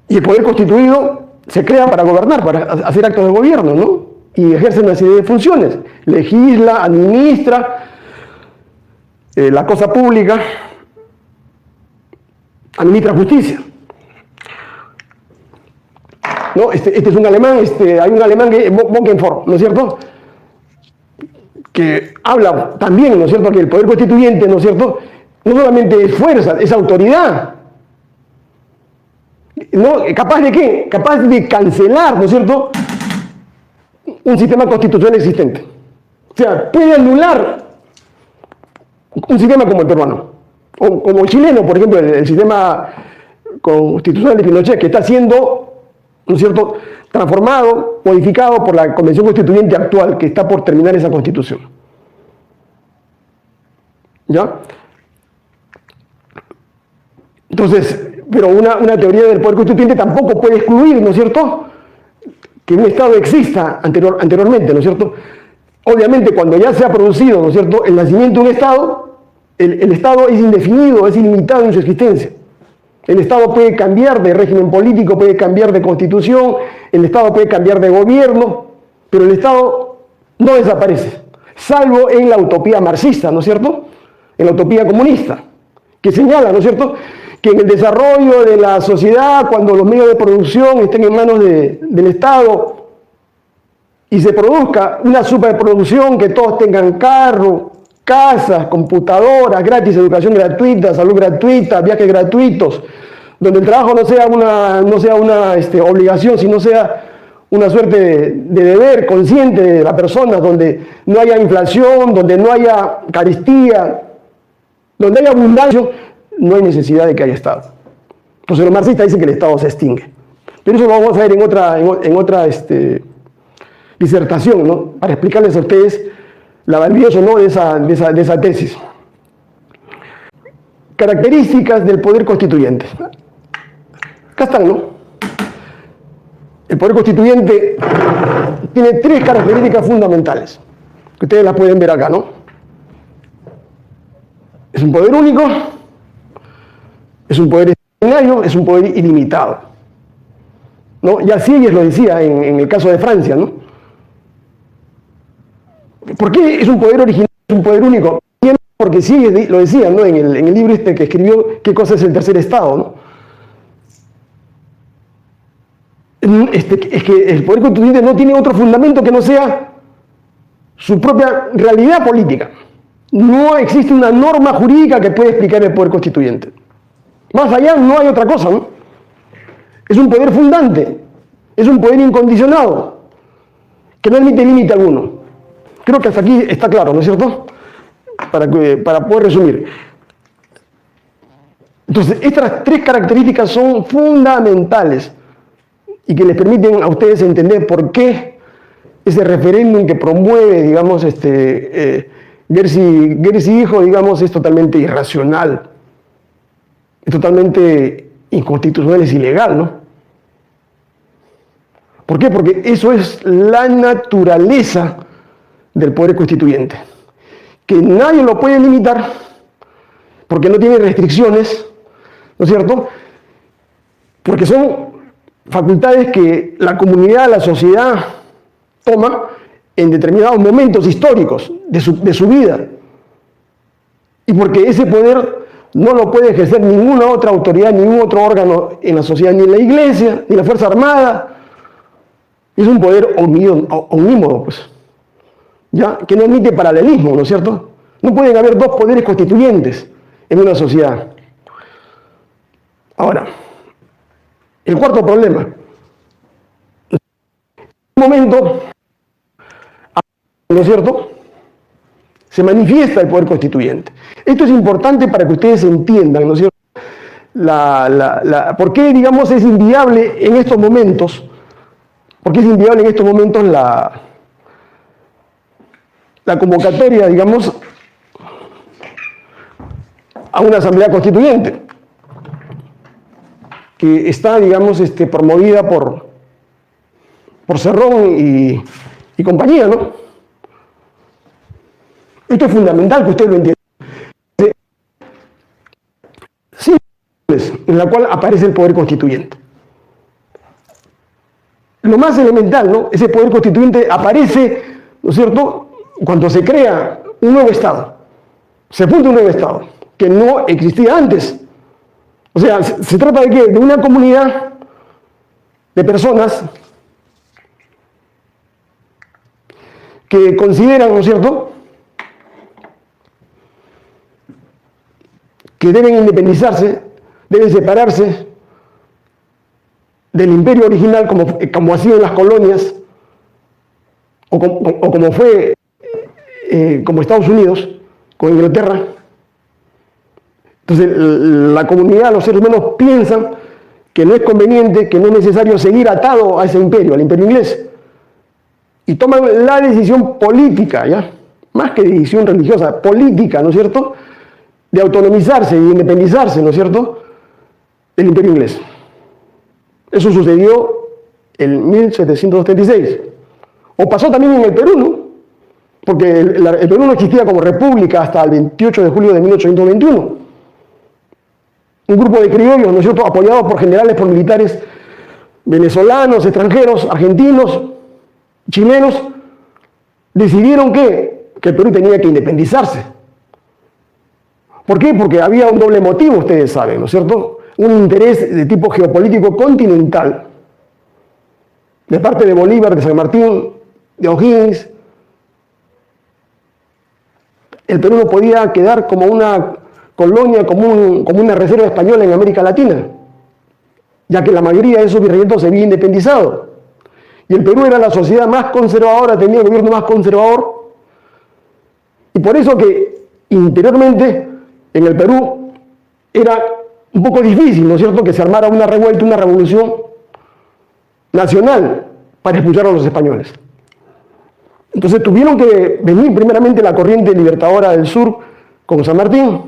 Y el poder constituido se crea para gobernar, para hacer actos de gobierno, ¿no? Y ejerce una serie de funciones. Legisla, administra la cosa pública, administra justicia. ¿No? Este es un alemán, hay un alemán que es Bonkenfort, ¿no es cierto?, que habla también, ¿no es cierto?, que el poder constituyente, ¿no es cierto?, no solamente es fuerza, es autoridad. ¿No? ¿Capaz de qué? Capaz de cancelar, ¿no es cierto?, un sistema constitucional existente. O sea, puede anular un sistema como el peruano, o como el chileno, por ejemplo, el sistema constitucional de Pinochet, que está siendo, ¿no es cierto?, transformado, modificado por la Convención Constituyente actual, que está por terminar esa Constitución. ¿Ya? Entonces, pero una teoría del poder constituyente tampoco puede excluir, ¿no es cierto?, que un Estado exista anteriormente, ¿no es cierto? Obviamente, cuando ya se ha producido, ¿no es cierto?, el nacimiento de un Estado, el Estado es indefinido, es ilimitado en su existencia. El Estado puede cambiar de régimen político, puede cambiar de constitución, el Estado puede cambiar de gobierno, pero el Estado no desaparece. salvo en la utopía marxista, ¿no es cierto? En la utopía comunista, que señala, ¿no es cierto?, que en el desarrollo de la sociedad, cuando los medios de producción estén en manos del Estado y se produzca una superproducción, que todos tengan carro, casas, computadoras gratis, educación gratuita, salud gratuita, viajes gratuitos, donde el trabajo no sea una obligación, sino sea una suerte de deber consciente de la persona, donde no haya inflación, donde no haya carestía, donde haya abundancia, no hay necesidad de que haya Estado. Entonces los marxistas dicen que el Estado se extingue. Pero eso lo vamos a ver en otra disertación, ¿no?, para explicarles a ustedes la validez o no de esa tesis. Características del poder constituyente. Acá están, ¿no? El poder constituyente tiene 3 características fundamentales, que ustedes las pueden ver acá, ¿no? Es un poder único, es un poder extraordinario, es un poder ilimitado, ¿no? Ya Sieyès lo decía en el caso de Francia, ¿no? ¿Por qué es un poder original, es un poder único? Porque Sieyès lo decía, ¿no?, en el libro que escribió, ¿Qué cosa es el tercer Estado?, ¿no? Es que el poder constituyente no tiene otro fundamento que no sea su propia realidad política. No existe una norma jurídica que pueda explicar el poder constituyente. Más allá no hay otra cosa, ¿no? Es un poder fundante, es un poder incondicionado, que no admite límite alguno. Creo que hasta aquí está claro, ¿no es cierto? Para poder resumir. Entonces, estas 3 características son fundamentales y que les permiten a ustedes entender por qué ese referéndum que promueve, digamos, Gersi hijo, digamos, es totalmente irracional, es totalmente inconstitucional, es ilegal, ¿no? ¿Por qué? Porque eso es la naturaleza del poder constituyente, que nadie lo puede limitar, porque no tiene restricciones, ¿no es cierto? Porque son facultades que la comunidad, la sociedad toma en determinados momentos históricos de su vida. Y porque ese poder no lo puede ejercer ninguna otra autoridad, ningún otro órgano en la sociedad, ni en la iglesia, ni la Fuerza Armada. Es un poder omnímodo, pues, ¿ya?, que no admite paralelismo, ¿no es cierto? No pueden haber 2 poderes constituyentes en una sociedad. Ahora, el cuarto problema. En un momento, ¿no es cierto?, se manifiesta el poder constituyente. Esto es importante para que ustedes entiendan, ¿no es cierto?, por qué, digamos, es inviable en estos momentos, la convocatoria, digamos, a una asamblea constituyente, que está, digamos, promovida por Cerrón y compañía, ¿no? Esto es fundamental que usted lo entienda. Sí, en la cual aparece el poder constituyente. Lo más elemental, ¿no? Ese poder constituyente aparece, ¿no es cierto?, cuando se crea un nuevo Estado. Se funda un nuevo Estado, que no existía antes. O sea, se trata de ¿qué? De una comunidad de personas que consideran, ¿no es cierto?, que deben independizarse, deben separarse del imperio original, como ha sido en las colonias, o como fue como Estados Unidos, con Inglaterra. Entonces, la comunidad, los seres humanos piensan que no es conveniente, que no es necesario seguir atado a ese imperio, al imperio inglés. Y toman la decisión política, ¿ya?, más que decisión religiosa, política, ¿no es cierto?, de autonomizarse y independizarse, ¿no es cierto?, del imperio inglés. Eso sucedió en 1776. O pasó también en el Perú, ¿no? Porque el Perú no existía como república hasta el 28 de julio de 1821. Un grupo de criollos, ¿no es cierto?, apoyados por generales, por militares venezolanos, extranjeros, argentinos, chilenos, decidieron que que el Perú tenía que independizarse. ¿Por qué? Porque había un doble motivo, ustedes saben, ¿no es cierto? Un interés de tipo geopolítico continental de parte de Bolívar, de San Martín, de O'Higgins. El Perú no podía quedar como una colonia, como una reserva española en América Latina, ya que la mayoría de esos virreinatos se había independizado. Y el Perú era la sociedad más conservadora, tenía el gobierno más conservador. Y por eso que interiormente en el Perú era un poco difícil, ¿no es cierto?, que se armara una revuelta, una revolución nacional para expulsar a los españoles. Entonces tuvieron que venir primeramente la corriente libertadora del sur con San Martín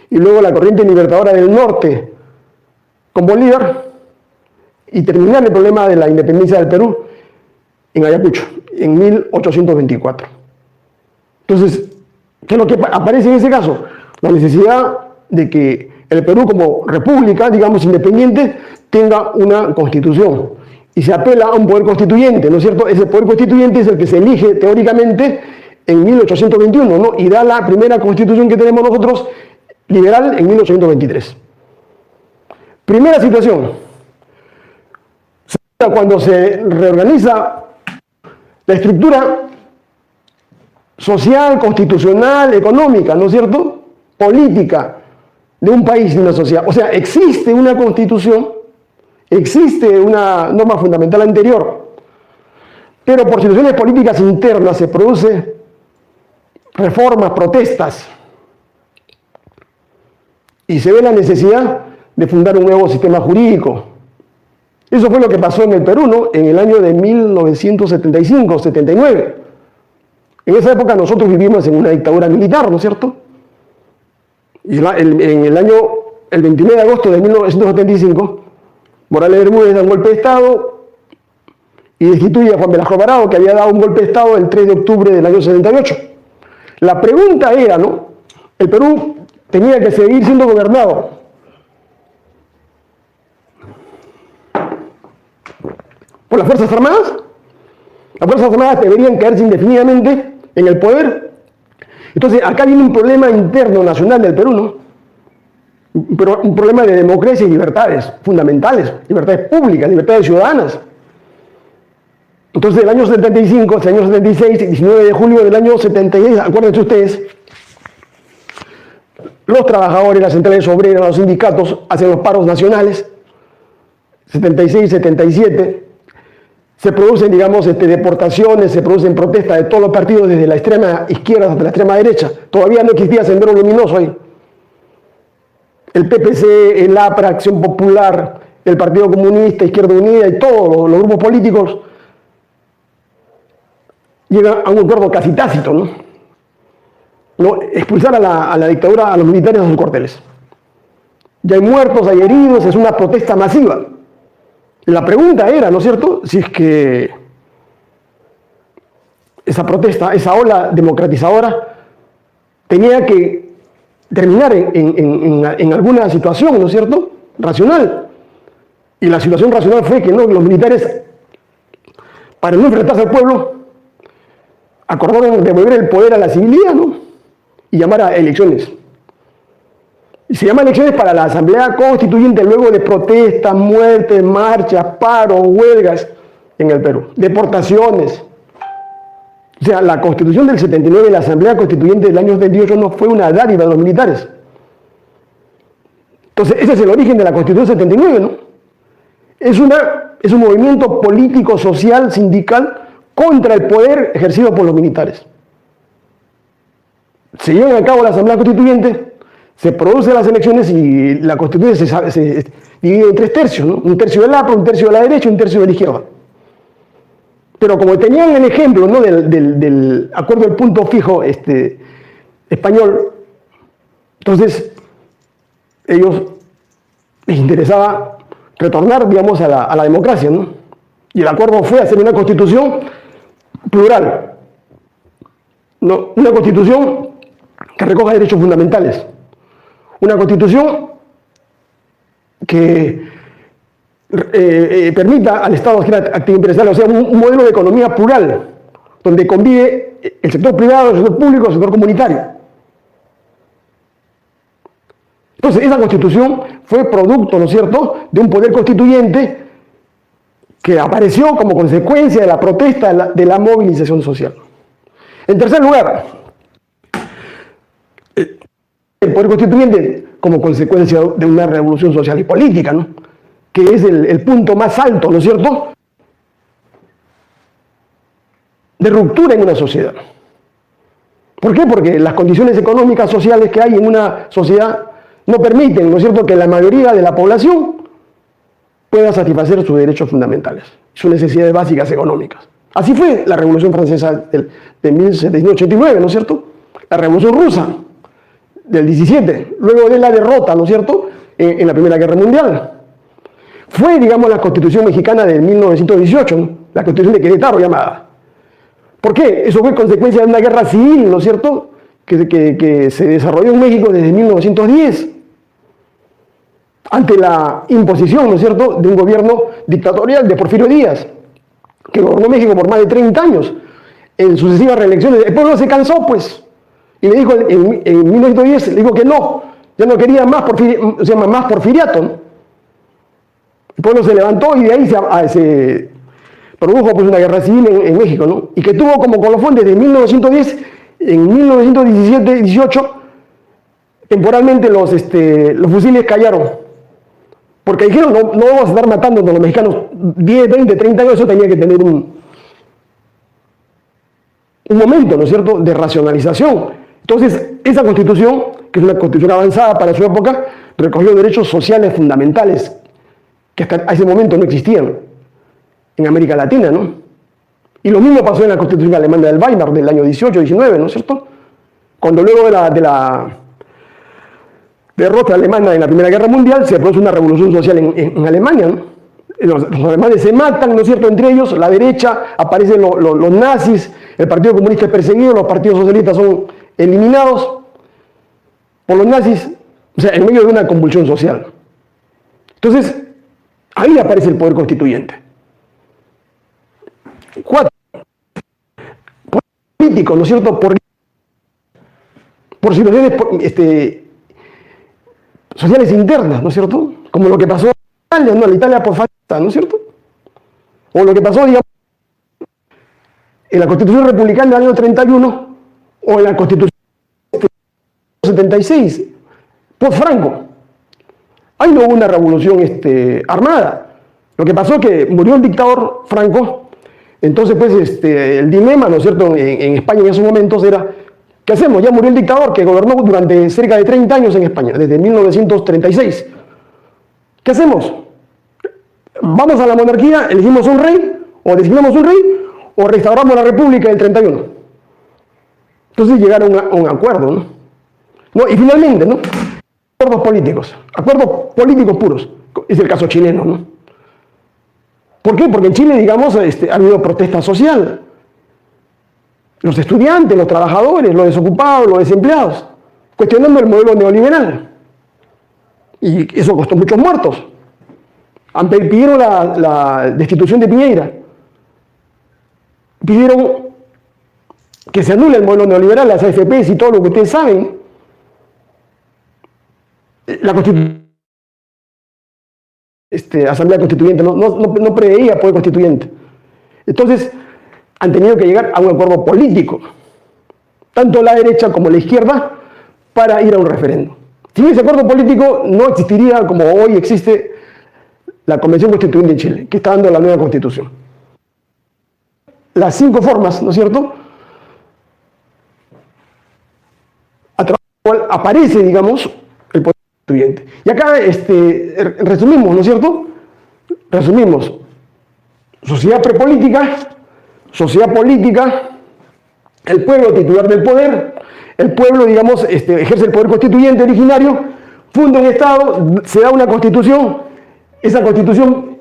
y luego la corriente libertadora del norte con Bolívar y terminar el problema de la independencia del Perú en Ayacucho, en 1824. Entonces, ¿qué es lo que aparece en ese caso? La necesidad de que el Perú como república, digamos, independiente, tenga una constitución. Y se apela a un poder constituyente, ¿no es cierto? Ese poder constituyente es el que se elige teóricamente en 1821, ¿no? Y da la primera constitución que tenemos nosotros, liberal, en 1823. Primera situación. Cuando se reorganiza la estructura social, constitucional, económica, ¿no es cierto?, política de un país, de una sociedad. O sea, existe una constitución, existe una norma fundamental anterior, pero por situaciones políticas internas se producen reformas, protestas, y se ve la necesidad de fundar un nuevo sistema jurídico. Eso fue lo que pasó en el Perú, ¿no?, en el año de 1975-79. En esa época nosotros vivimos en una dictadura militar, ¿no es cierto? Y en el 29 de agosto de 1975, Morales Bermúdez da un golpe de Estado y destituye a Juan Velasco Alvarado, que había dado un golpe de Estado el 3 de octubre del año 78. La pregunta era, ¿no?, el Perú tenía que seguir siendo gobernado por las Fuerzas Armadas. Las Fuerzas Armadas deberían quedarse indefinidamente en el poder. Entonces, acá viene un problema interno nacional del Perú, ¿no? Un problema de democracia y libertades fundamentales, libertades públicas, libertades ciudadanas. Entonces, el año 75, el año 76, 19 de julio del año 76, acuérdense ustedes, los trabajadores, las centrales obreras, los sindicatos hacen los paros nacionales, 76, 77, se producen, digamos, deportaciones, se producen protestas de todos los partidos, desde la extrema izquierda hasta la extrema derecha. Todavía no existía Sendero Luminoso ahí. El PPC, el APRA, Acción Popular, el Partido Comunista, Izquierda Unida y todos los grupos políticos llegan a un acuerdo casi tácito, ¿no? Expulsar a la dictadura, a los militares a sus cuarteles. Ya hay muertos, hay heridos, es una protesta masiva. La pregunta era, ¿no es cierto?, si es que esa protesta, esa ola democratizadora, tenía que terminar en alguna situación, ¿no es cierto?, racional. Y la situación racional fue que los militares, para no enfrentarse al pueblo, acordaron devolver el poder a la civilidad, ¿no?, y llamar a elecciones. Y se llama elecciones para la Asamblea Constituyente luego de protestas, muertes, marchas, paros, huelgas en el Perú, deportaciones. O sea, la Constitución del 79 y la Asamblea Constituyente del año 78 no fue una dádiva de los militares. Entonces, ese es el origen de la Constitución 79, ¿no? Es un movimiento político, social, sindical contra el poder ejercido por los militares. Se llevan a cabo la Asamblea Constituyente, se producen las elecciones y la Constitución se divide en 3 tercios, ¿no? Un tercio del APRA, un tercio de la derecha y un tercio de la izquierda. Pero como tenían el ejemplo, ¿no?, del acuerdo del punto fijo español, entonces ellos les interesaba retornar, digamos, a la democracia, ¿no? Y el acuerdo fue hacer una constitución plural, ¿no? Una constitución que recoja derechos fundamentales. Una constitución que permita al Estado hacer actividad empresarial, o sea, un modelo de economía plural, donde convive el sector privado, el sector público, el sector comunitario. Entonces, esa constitución fue producto, ¿no es cierto?, de un poder constituyente que apareció como consecuencia de la protesta, de la movilización social. En tercer lugar, el poder constituyente como consecuencia de una revolución social y política, ¿no?, que es el punto más alto, ¿no es cierto?, de ruptura en una sociedad. ¿Por qué? Porque las condiciones económicas, sociales que hay en una sociedad no permiten, ¿no es cierto?, que la mayoría de la población pueda satisfacer sus derechos fundamentales, sus necesidades básicas económicas. Así fue la Revolución Francesa de 1789, ¿no es cierto?, la Revolución Rusa del 17, luego de la derrota, ¿no es cierto?, en la Primera Guerra Mundial. Fue, digamos, la Constitución Mexicana de 1918, ¿no?, la Constitución de Querétaro llamada. ¿Por qué? Eso fue consecuencia de una guerra civil, ¿no es cierto?, que se desarrolló en México desde 1910, ante la imposición, ¿no es cierto?, de un gobierno dictatorial de Porfirio Díaz, que gobernó México por más de 30 años, en sucesivas reelecciones. El pueblo se cansó, pues, y le dijo en 1910, le dijo que no, ya no quería más, más porfiriato, ¿no? El pueblo se levantó y de ahí se produjo, pues, una guerra civil en México, ¿no?, y que tuvo como colofón desde 1910, en 1917-18, temporalmente los fusiles callaron. Porque dijeron, no vamos a estar matando a los mexicanos 10, 20, 30 años, eso tenía que tener un momento, ¿no es cierto?, de racionalización. Entonces, esa constitución, que es una constitución avanzada para su época, recogió derechos sociales fundamentales que hasta ese momento no existían en América Latina, ¿no? Y lo mismo pasó en la constitución alemana del Weimar del año 18-19, ¿no es cierto?, cuando luego de la derrota alemana en la Primera Guerra Mundial se produce una revolución social en Alemania, ¿no? Los alemanes se matan, ¿no es cierto?, entre ellos, la derecha, aparecen los nazis, el Partido Comunista es perseguido, los partidos socialistas son eliminados por los nazis, o sea, en medio de una convulsión social. Entonces, ahí aparece el poder constituyente. 4. Político, ¿no es cierto?, por situaciones sociales internas, ¿no es cierto?, como lo que pasó en Italia, ¿no?, la Italia posfascista, ¿no es cierto?, o lo que pasó, digamos, en la Constitución Republicana del año 31, o en la Constitución 76, post-Franco. Ahí no hubo una revolución armada. Lo que pasó es que murió el dictador Franco. Entonces, pues, el dilema, ¿no es cierto?, en España en esos momentos era, ¿qué hacemos? Ya murió el dictador que gobernó durante cerca de 30 años en España, desde 1936. ¿Qué hacemos? ¿Vamos a la monarquía, elegimos un rey, o designamos un rey, o restauramos la república del 31? Entonces llegaron a un acuerdo, ¿no? Y finalmente, ¿no?, acuerdos políticos puros. Es el caso chileno, ¿no? ¿Por qué? Porque en Chile, digamos, ha habido protesta social. Los estudiantes, los trabajadores, los desocupados, los desempleados, cuestionando el modelo neoliberal. Y eso costó muchos muertos. Pidieron la destitución de Piñera. Pidieron que se anule el modelo neoliberal, las AFPs y todo lo que ustedes saben. La Asamblea Constituyente no preveía poder constituyente. Entonces, han tenido que llegar a un acuerdo político, tanto la derecha como la izquierda, para ir a un referéndum. Sin ese acuerdo político no existiría, como hoy existe, la Convención Constituyente de Chile, que está dando la nueva Constitución. Las 5 formas, ¿no es cierto?, a través de la cual aparece, digamos, el poder constituyente. Y acá resumimos, ¿no es cierto? Resumimos: sociedad prepolítica, sociedad política, el pueblo titular del poder, el pueblo, digamos, ejerce el poder constituyente originario, funda un Estado, se da una constitución, esa constitución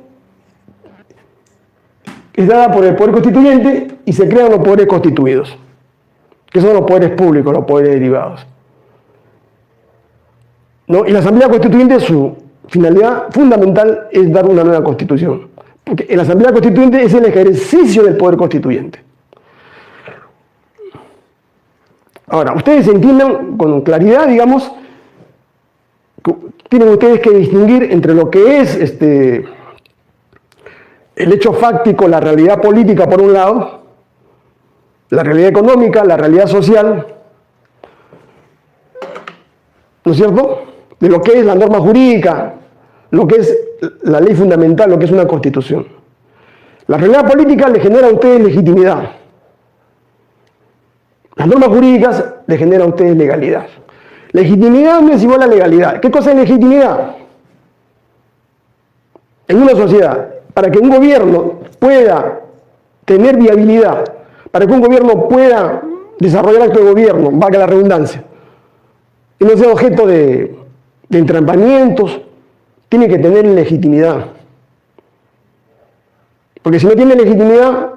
es dada por el poder constituyente y se crean los poderes constituidos, que son los poderes públicos, los poderes derivados, ¿no? Y la Asamblea Constituyente, su finalidad fundamental es dar una nueva constitución, porque la Asamblea Constituyente es el ejercicio del poder constituyente. Ahora, ustedes entiendan con claridad, digamos, tienen ustedes que distinguir entre lo que es el hecho fáctico, la realidad política por un lado, la realidad económica, la realidad social, ¿no es cierto?, de lo que es la norma jurídica, lo que es la ley fundamental, lo que es una constitución. La realidad política le genera a ustedes legitimidad. Las normas jurídicas le generan a ustedes legalidad. Legitimidad no es igual a legalidad. ¿Qué cosa es legitimidad? En una sociedad, para que un gobierno pueda tener viabilidad, para que un gobierno pueda desarrollar acto de gobierno, valga la redundancia, y no sea objeto de entrampamientos, tiene que tener legitimidad. Porque si no tiene legitimidad,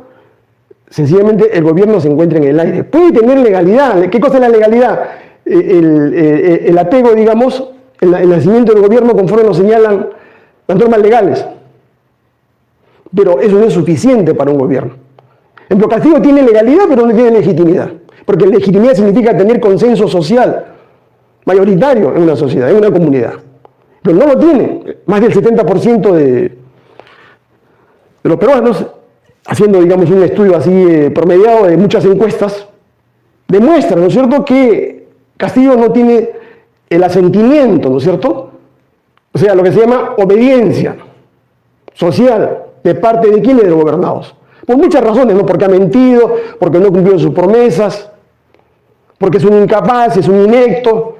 sencillamente el gobierno se encuentra en el aire. Puede tener legalidad. ¿Qué cosa es la legalidad? El apego, digamos, el nacimiento del gobierno conforme lo señalan las normas legales. Pero eso no es suficiente para un gobierno. En Castillo tiene legalidad, pero no tiene legitimidad. Porque legitimidad significa tener consenso social mayoritario en una sociedad, en una comunidad. Pero no lo tiene. Más del 70% de los peruanos, haciendo, digamos, un estudio así promediado de muchas encuestas, demuestran, ¿no es cierto?, que Castillo no tiene el asentimiento, ¿no es cierto?, o sea, lo que se llama obediencia social, ¿de parte de quiénes? De los gobernados. Por muchas razones, ¿no? Porque ha mentido, porque no cumplió sus promesas, porque es un incapaz, es un inecto,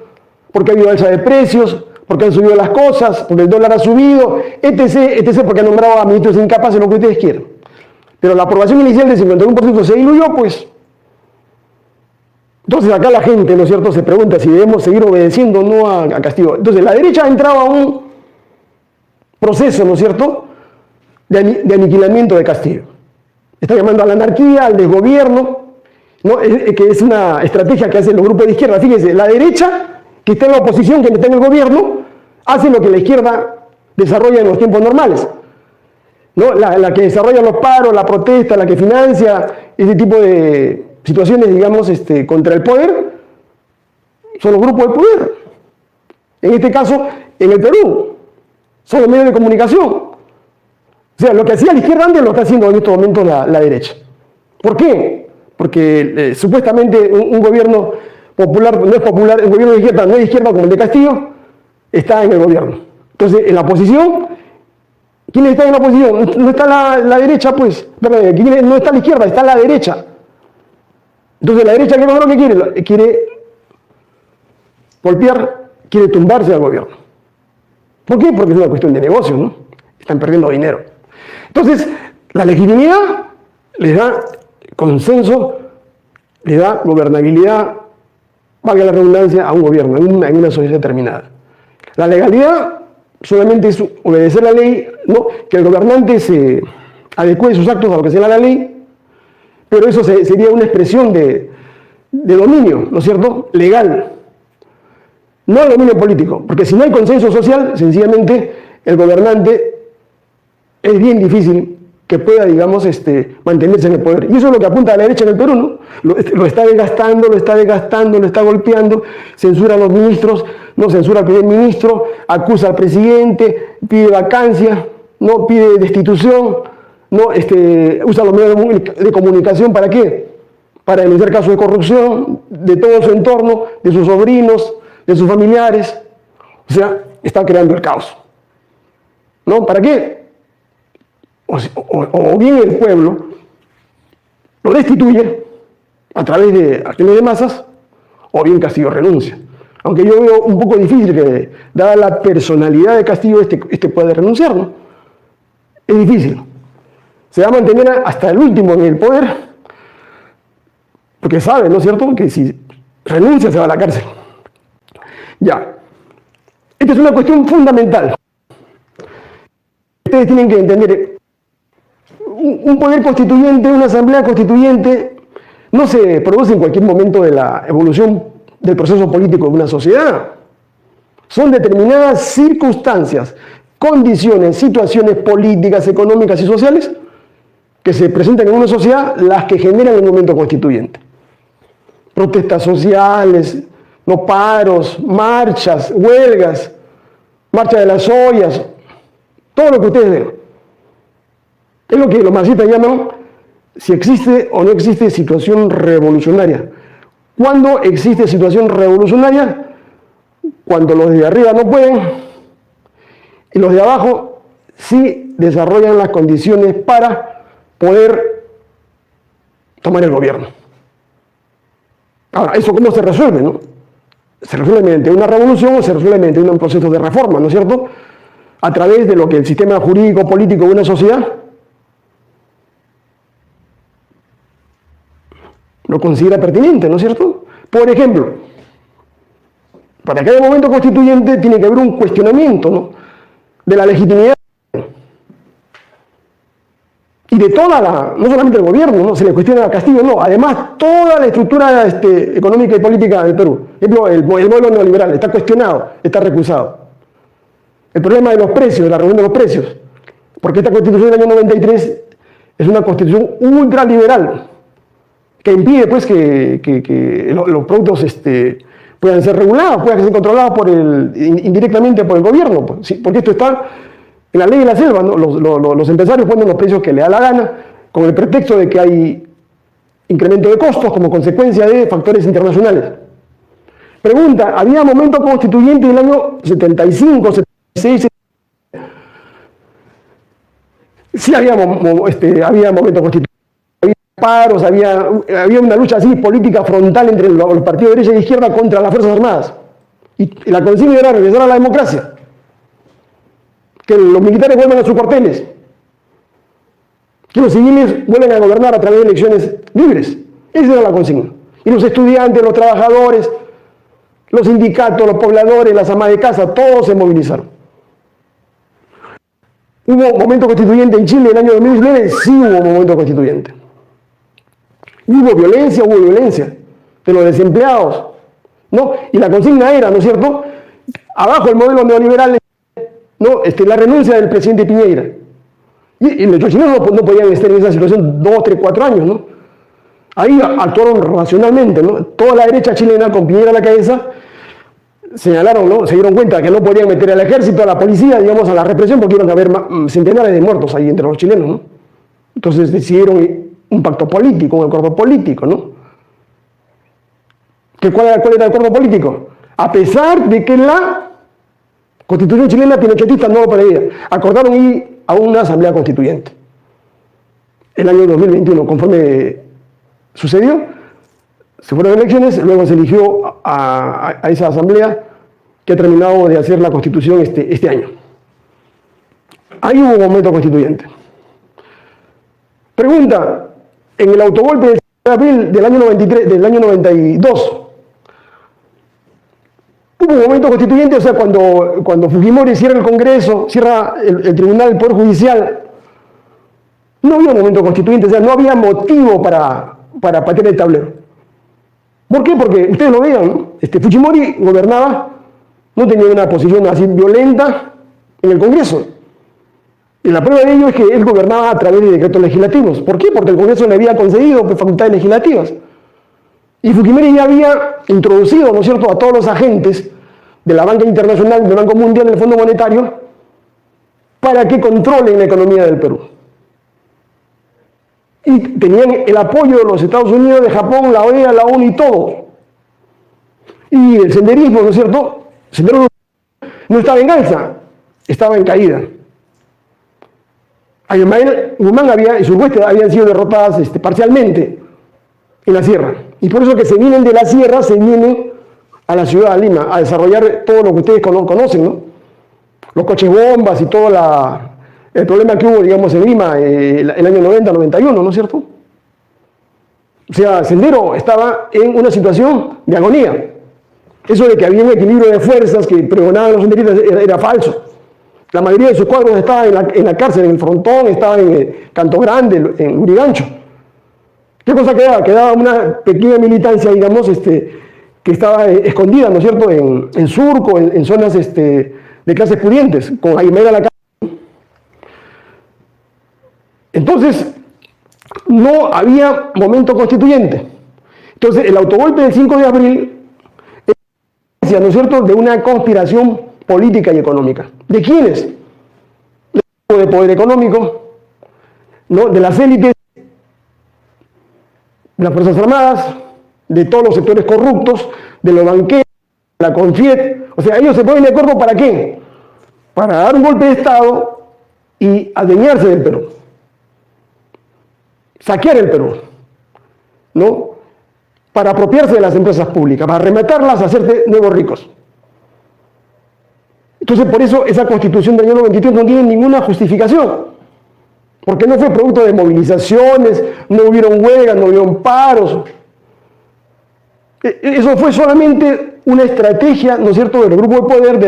porque ha habido alza de precios, porque han subido las cosas, porque el dólar ha subido, etc., porque ha nombrado a ministros incapaces, lo que ustedes quieran. Pero la aprobación inicial del 51% se diluyó, pues. Entonces acá la gente, ¿no es cierto?, se pregunta si debemos seguir obedeciendo o no a Castillo. Entonces la derecha ha entrado a un proceso, ¿no es cierto?, de aniquilamiento de Castillo. Está llamando a la anarquía, al desgobierno, ¿no? Que es una estrategia que hacen los grupos de izquierda. Fíjense, la derecha, que está en la oposición, que está en el gobierno, hace lo que la izquierda desarrolla en los tiempos normales, ¿no? La que desarrolla los paros, la protesta, la que financia ese tipo de situaciones, digamos, contra el poder, son los grupos de poder. En este caso, en el Perú, son los medios de comunicación. O sea, lo que hacía la izquierda antes lo está haciendo en estos momentos la derecha. ¿Por qué? Porque supuestamente un gobierno popular no es popular, el gobierno de izquierda no es de izquierda como el de Castillo, está en el gobierno. Entonces, en la oposición, ¿quién está en la oposición? No está la derecha, pues. No está la izquierda, está la derecha. Entonces, la derecha, ¿qué es lo que quiere? Quiere golpear, quiere tumbarse al gobierno. ¿Por qué? Porque es una cuestión de negocio, ¿no? Están perdiendo dinero. Entonces, la legitimidad les da consenso, les da gobernabilidad, valga la redundancia, a un gobierno, en una sociedad determinada. La legalidad solamente es obedecer la ley, ¿no?, que el gobernante se adecue sus actos a lo que sea la ley, pero eso sería una expresión de dominio, ¿no es cierto?, legal, no de dominio político, porque si no hay consenso social, sencillamente el gobernante es bien difícil que pueda, digamos, mantenerse en el poder. Y eso es lo que apunta a la derecha en el Perú, ¿no? Lo está desgastando, lo está golpeando, censura a los ministros, no censura al primer ministro, acusa al presidente, pide vacancia, no pide destitución, no usa los medios de comunicación, ¿para qué? Para denunciar casos de corrupción de todo su entorno, de sus sobrinos, de sus familiares. O sea, está creando el caos, ¿no? ¿Para qué? O bien el pueblo lo destituye a través de acciones de masas, o bien Castillo renuncia. Aunque yo veo un poco difícil que, dada la personalidad de Castillo, pueda renunciar, ¿no? Es difícil. Se va a mantener hasta el último en el poder, porque sabe, ¿no es cierto?, que si renuncia se va a la cárcel. Ya. Esta es una cuestión fundamental. Ustedes tienen que entender, un poder constituyente, una asamblea constituyente, no se produce en cualquier momento de la evolución del proceso político de una sociedad. Son determinadas circunstancias, condiciones, situaciones políticas, económicas y sociales que se presentan en una sociedad las que generan el momento constituyente. protestas sociales, no paros, marchas, huelgas, marcha de las ollas, todo lo que ustedes ven. Es lo que los marxistas llaman si existe o no existe situación revolucionaria. ¿Cuándo existe situación revolucionaria? Cuando los de arriba no pueden y los de abajo sí desarrollan las condiciones para poder tomar el gobierno. Ahora, ¿eso cómo se resuelve, no? Se resuelve mediante una revolución o se resuelve mediante un proceso de reforma, ¿no es cierto? A través de lo que el sistema jurídico político de una sociedad lo considera pertinente, ¿no es cierto? Por ejemplo, para que haya momento constituyente tiene que haber un cuestionamiento, ¿no?, de la legitimidad y de toda la, no solamente el gobierno, ¿no?, se le cuestiona a Castillo, no, además toda la estructura económica y política del Perú. Por ejemplo, el modelo neoliberal está cuestionado, está recusado. El problema de los precios, de la reunión de los precios, porque esta constitución del año 93 es una constitución ultraliberal que impide pues que los productos puedan ser regulados, puedan ser controlados indirectamente por el gobierno, pues, ¿sí? Porque esto está en la ley de la selva, ¿no? Los empresarios ponen los precios que les da la gana con el pretexto de que hay incremento de costos como consecuencia de factores internacionales. Pregunta, ¿había momento constituyente en el año 75, 76? Sí había momento constituyente. Había paros, había una lucha así política frontal entre los partidos de derecha e izquierda contra las Fuerzas Armadas. Y la consigna era regresar a la democracia. Que los militares vuelvan a sus cuarteles. Que los civiles vuelvan a gobernar a través de elecciones libres. Esa era la consigna. Y los estudiantes, los trabajadores, los sindicatos, los pobladores, las amas de casa, todos se movilizaron. ¿Hubo momento constituyente en Chile en el año 2019? Sí hubo momento constituyente. Hubo violencia de los desempleados, ¿no? Y la consigna era, ¿no es cierto?, abajo el modelo neoliberal, ¿no?, la renuncia del presidente Piñera. Y los chilenos no podían estar en esa situación 2, 3, 4 años, ¿no? Ahí actuaron racionalmente, ¿no? Toda la derecha chilena, con Piñera a la cabeza, señalaron, ¿no?, se dieron cuenta que no podían meter al ejército, a la policía, digamos, a la represión, porque iban a haber centenares de muertos ahí entre los chilenos, ¿no? Entonces decidieron un pacto político, un acuerdo político, ¿no? ¿Cuál era el acuerdo político? A pesar de que la Constitución chilena pinochetista no lo preveía, acordaron ir a una asamblea constituyente. El año 2021, conforme sucedió, se fueron elecciones, luego se eligió a esa asamblea que ha terminado de hacer la Constitución este año. Ahí hubo un momento constituyente. Pregunta, en el autogolpe del 7 de abril del año 92, ¿hubo un momento constituyente? O sea, cuando Fujimori cierra el Congreso, cierra el Tribunal del Poder Judicial, no había un momento constituyente, o sea, no había motivo para patear el tablero. ¿Por qué? Porque ustedes lo vean, ¿no? Fujimori gobernaba, no tenía una posición así violenta en el Congreso. Y la prueba de ello es que él gobernaba a través de decretos legislativos. ¿Por qué? Porque el Congreso le había concedido facultades legislativas. Y Fujimori ya había introducido, ¿no es cierto?, a todos los agentes de la banca internacional, del Banco Mundial, del Fondo Monetario, para que controlen la economía del Perú. Y tenían el apoyo de los Estados Unidos, de Japón, la OEA, la ONU y todo. Y el senderismo, ¿no es cierto?, no estaba en alza, estaba en caída. Aymael Guzmán y sus huestes habían sido derrotadas parcialmente en la sierra. Y por eso que se vienen de la sierra, se vienen a la ciudad de Lima a desarrollar todo lo que ustedes conocen, ¿no? Los coches bombas y todo el problema que hubo, digamos, en Lima el año 90, 91, ¿no es cierto? O sea, Sendero estaba en una situación de agonía. Eso de que había un equilibrio de fuerzas que pregonaban los senderistas era falso. La mayoría de sus cuadros estaban en la cárcel, en el Frontón, estaban en Canto Grande, en Urigancho. ¿Qué cosa quedaba? Quedaba una pequeña militancia, digamos, que estaba escondida, ¿no es cierto?, en Surco, en zonas de clases pudientes, con Aymael a la cárcel. Entonces, no había momento constituyente. Entonces, el autogolpe del 5 de abril es, ¿no es cierto?, de una conspiración política y económica. ¿De quiénes? De poder económico, ¿no?, de las élites, de las Fuerzas Armadas, de todos los sectores corruptos, de los banqueros, de la CONFIET. O sea, ellos se ponen de acuerdo ¿para qué? Para dar un golpe de Estado y adueñarse del Perú. Saquear el Perú, ¿no? Para apropiarse de las empresas públicas, para rematarlas, hacerse nuevos ricos. Entonces, por eso esa Constitución del año 93 no tiene ninguna justificación. Porque no fue producto de movilizaciones, no hubieron huelgas, no hubieron paros. Eso fue solamente una estrategia, ¿no es cierto?, del grupo de poder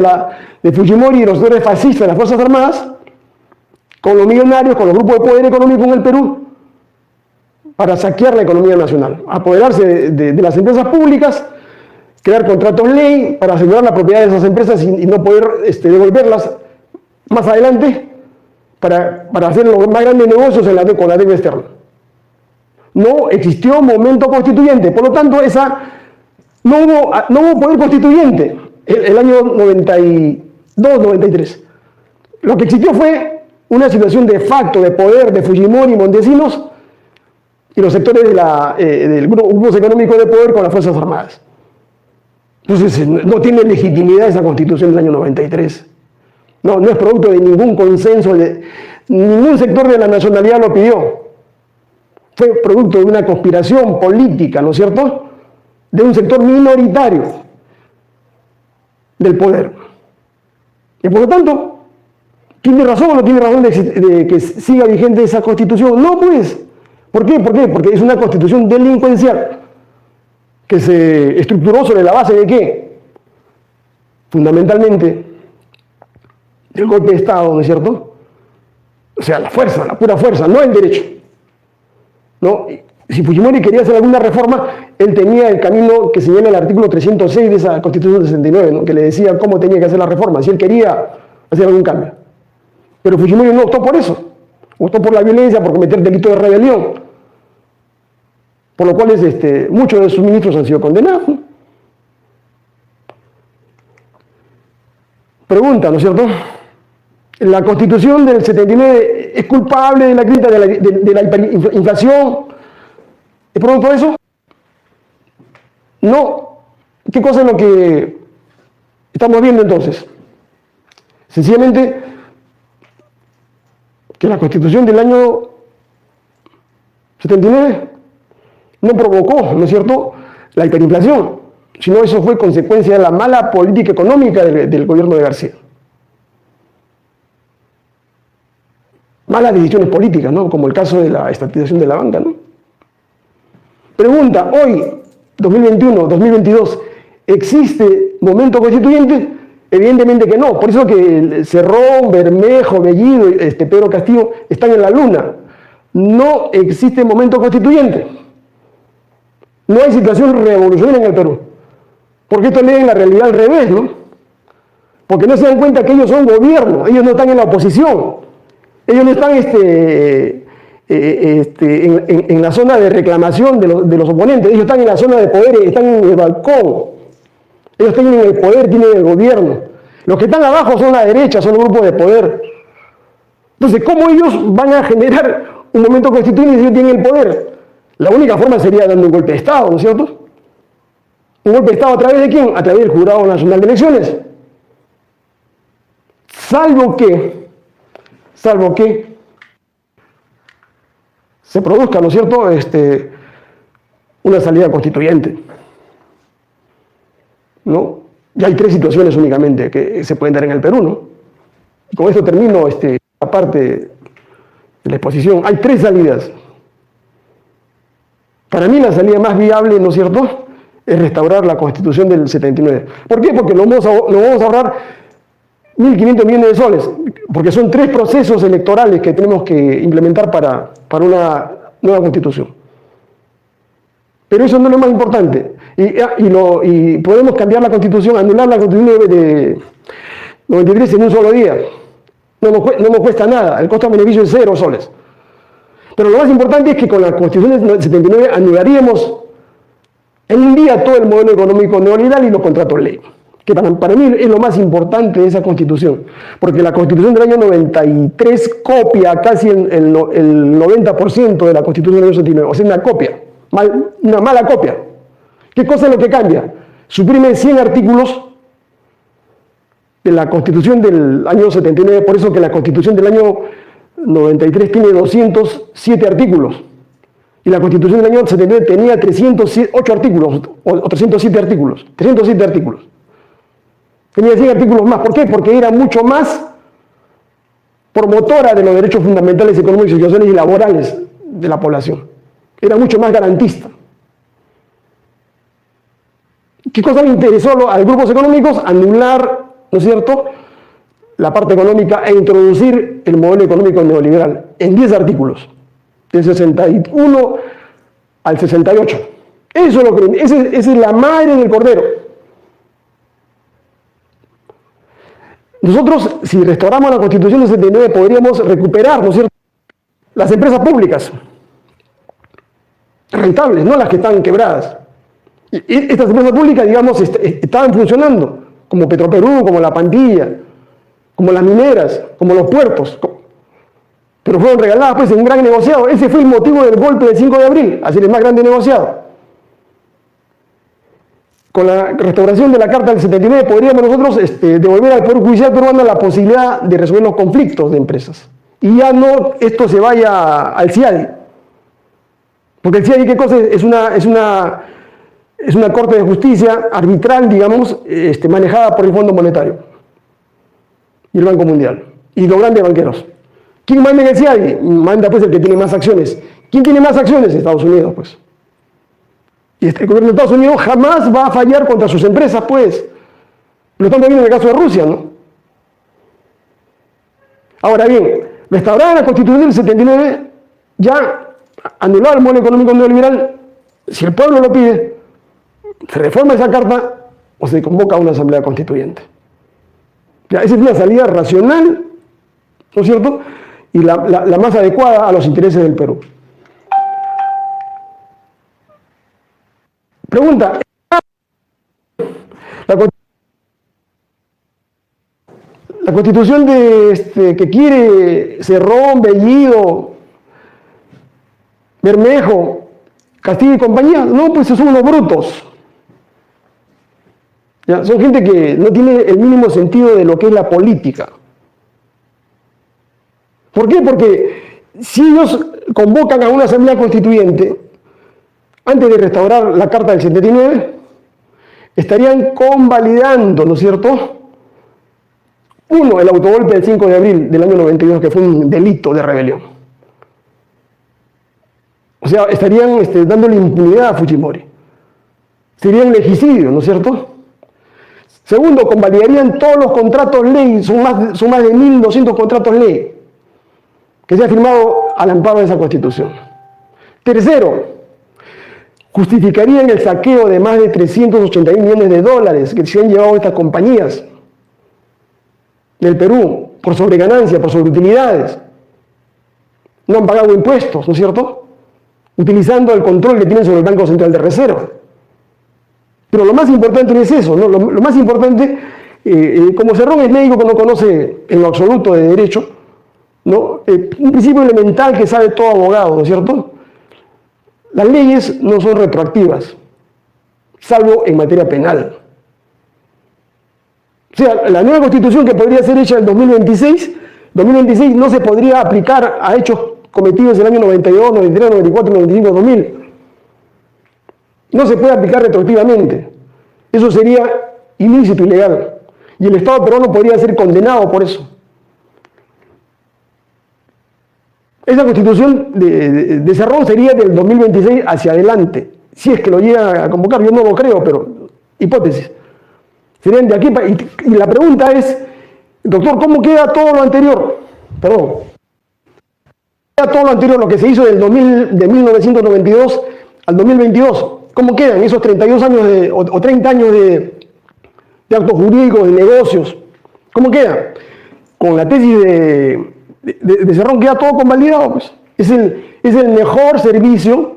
de Fujimori y los sectores fascistas de las Fuerzas Armadas, con los millonarios, con los grupos de poder económico en el Perú, para saquear la economía nacional, apoderarse de las empresas públicas, crear contratos ley para asegurar la propiedad de esas empresas y no poder devolverlas más adelante para hacer los más grandes negocios con la deuda externa. No existió momento constituyente, por lo tanto no hubo poder constituyente el año 92-93. Lo que existió fue una situación de facto de poder de Fujimori y Montesinos y los sectores del grupos económicos de poder con las Fuerzas Armadas. Entonces, no tiene legitimidad esa Constitución del año 93. No es producto de ningún consenso, ningún sector de la nacionalidad lo pidió. Fue producto de una conspiración política, ¿no es cierto?, de un sector minoritario del poder. Y por lo tanto, ¿tiene razón o no tiene razón de que siga vigente esa Constitución? No, pues. ¿Por qué? Porque es una Constitución delincuencial que se estructuró sobre la base de ¿qué? Fundamentalmente del golpe de Estado, ¿no es cierto? O sea, la fuerza, la pura fuerza, no el derecho, ¿no? Si Fujimori quería hacer alguna reforma, él tenía el camino que señala el artículo 306 de esa Constitución del 69, ¿no?, que le decía cómo tenía que hacer la reforma, si él quería hacer algún cambio. Pero Fujimori no optó por eso, optó por la violencia, por cometer delito de rebelión, por lo cual muchos de sus ministros han sido condenados, ¿no? Pregunta, ¿no es cierto? ¿La Constitución del 79 es culpable de la crítica de la hiperinflación? ¿Es producto de eso? No. ¿Qué cosa es lo que estamos viendo entonces? Sencillamente que la Constitución del año 79 no provocó, ¿no es cierto?, la hiperinflación, sino eso fue consecuencia de la mala política económica del gobierno de García. Malas decisiones políticas, ¿no?, como el caso de la estatización de la banca, ¿no? Pregunta, hoy, 2021, 2022, ¿existe momento constituyente? Evidentemente que no. Por eso que Cerrón, Bermejo, Bellido, Pedro Castillo están en la luna. No existe momento constituyente. No hay situación revolucionaria en el Perú. Porque esto leen la realidad al revés, ¿no? Porque no se dan cuenta que ellos son gobierno, ellos no están en la oposición. Ellos no están en la zona de reclamación de los oponentes, ellos están en la zona de poder, están en el balcón. Ellos tienen el poder, tienen el gobierno. Los que están abajo son la derecha, son los grupos de poder. Entonces, ¿cómo ellos van a generar un momento constituyente si ellos tienen el poder? La única forma sería dando un golpe de Estado, ¿no es cierto? ¿Un golpe de Estado a través de quién? A través del Jurado Nacional de Elecciones. Salvo que se produzca, ¿no es cierto?, una salida constituyente, ¿no? Y hay tres situaciones únicamente que se pueden dar en el Perú, ¿no? Y con esto termino esta parte de la exposición. Hay tres salidas. Para mí la salida más viable, ¿no es cierto?, es restaurar la Constitución del 79. ¿Por qué? Porque nos vamos a ahorrar 1.500 millones de soles, porque son tres procesos electorales que tenemos que implementar para una nueva Constitución. Pero eso no es lo más importante. Y podemos cambiar la Constitución, anular la Constitución de 93 en un solo día. No nos cuesta nada, el costo-beneficio es 0 soles. Pero lo más importante es que con la Constitución del 79 anularíamos en un día todo el modelo económico neoliberal y los contratos ley, que para mí es lo más importante de esa Constitución, porque la Constitución del año 93 copia casi el 90% de la Constitución del año 79, o sea, una copia, una mala copia. ¿Qué cosa es lo que cambia? Suprime 100 artículos de la Constitución del año 79, por eso que la Constitución del año 93 tiene 207 artículos. Y la Constitución del año 79 tenía 308 artículos, o 307 artículos. 307 artículos. Tenía 100 artículos más. ¿Por qué? Porque era mucho más promotora de los derechos fundamentales económicos, sociales y laborales de la población. Era mucho más garantista. ¿Qué cosa le interesó a los grupos económicos? Anular, ¿no es cierto?, la parte económica e introducir el modelo económico neoliberal en 10 artículos. Del 61 al 68. Eso es lo que, esa es la madre del cordero. Nosotros, si restauramos la Constitución del 79, podríamos recuperar, ¿no es cierto?, las empresas públicas rentables, no las que están quebradas. Y estas empresas públicas, digamos, estaban funcionando, como Petroperú, como La Pantilla, como las mineras, como los puertos, pero fueron regaladas pues en un gran negociado. Ese fue el motivo del golpe del 5 de abril, hacer el más grande negociado. Con la restauración de la Carta del 79 podríamos nosotros devolver al Poder Judicial peruano la posibilidad de resolver los conflictos de empresas. Y ya no esto se vaya al CIADI. Porque el CIADI, ¿qué cosa es? Es una corte de justicia arbitral, digamos, manejada por el Fondo Monetario y el Banco Mundial y los grandes banqueros. ¿Quién manda en el CIADI? Manda pues el que tiene más acciones. ¿Quién tiene más acciones? Estados Unidos, pues. Y el gobierno de Estados Unidos jamás va a fallar contra sus empresas, pues. Lo estamos viendo en el caso de Rusia, ¿no? Ahora bien, restaurada la Constitución del 79, ya anulado el modelo económico neoliberal, si el pueblo lo pide, se reforma esa carta o se convoca a una asamblea constituyente. Ya, esa es una salida racional, ¿no es cierto?, y la más adecuada a los intereses del Perú. Pregunta. La Constitución que quiere Cerrón, Bellido, Bermejo, Castillo y compañía, no, pues son unos brutos. ¿Ya? Son gente que no tiene el mínimo sentido de lo que es la política. ¿Por qué? Porque si ellos convocan a una asamblea constituyente, antes de restaurar la Carta del 79, estarían convalidando, ¿no es cierto?, uno, el autogolpe del 5 de abril del año 92, que fue un delito de rebelión. O sea, estarían dándole impunidad a Fujimori. Sería un legicidio, ¿no es cierto? Segundo, convalidarían todos los contratos ley, son más de 1.200 contratos ley, que se ha firmado al amparo de esa Constitución. Tercero, justificarían el saqueo de más de 381 millones de dólares que se han llevado estas compañías del Perú por sobreganancia, por sobreutilidades. No han pagado impuestos, ¿no es cierto?, utilizando el control que tienen sobre el Banco Central de Reserva. Pero lo más importante no es eso, ¿no? Lo más importante, como Cerrón es médico que no conoce en lo absoluto de derecho, ¿no?, un principio elemental que sabe todo abogado, ¿no es cierto? Las leyes no son retroactivas, salvo en materia penal. O sea, la nueva Constitución que podría ser hecha en 2026 no se podría aplicar a hechos cometidos en el año 92, 93, 94, 95, 2000. No se puede aplicar retroactivamente. Eso sería ilícito, ilegal. Y el Estado peruano podría ser condenado por eso. Esa Constitución de Cerrón sería del 2026 hacia adelante. Si es que lo llega a convocar, yo no lo creo, pero hipótesis. Serían de aquí y la pregunta es, doctor, ¿cómo queda todo lo anterior? Perdón. Queda todo lo anterior, lo que se hizo de 1992 al 2022. ¿Cómo quedan esos 32 años o 30 años de actos jurídicos, de negocios? ¿Cómo queda? Con la tesis de Cerrón queda todo convalidado, pues. Es el mejor servicio,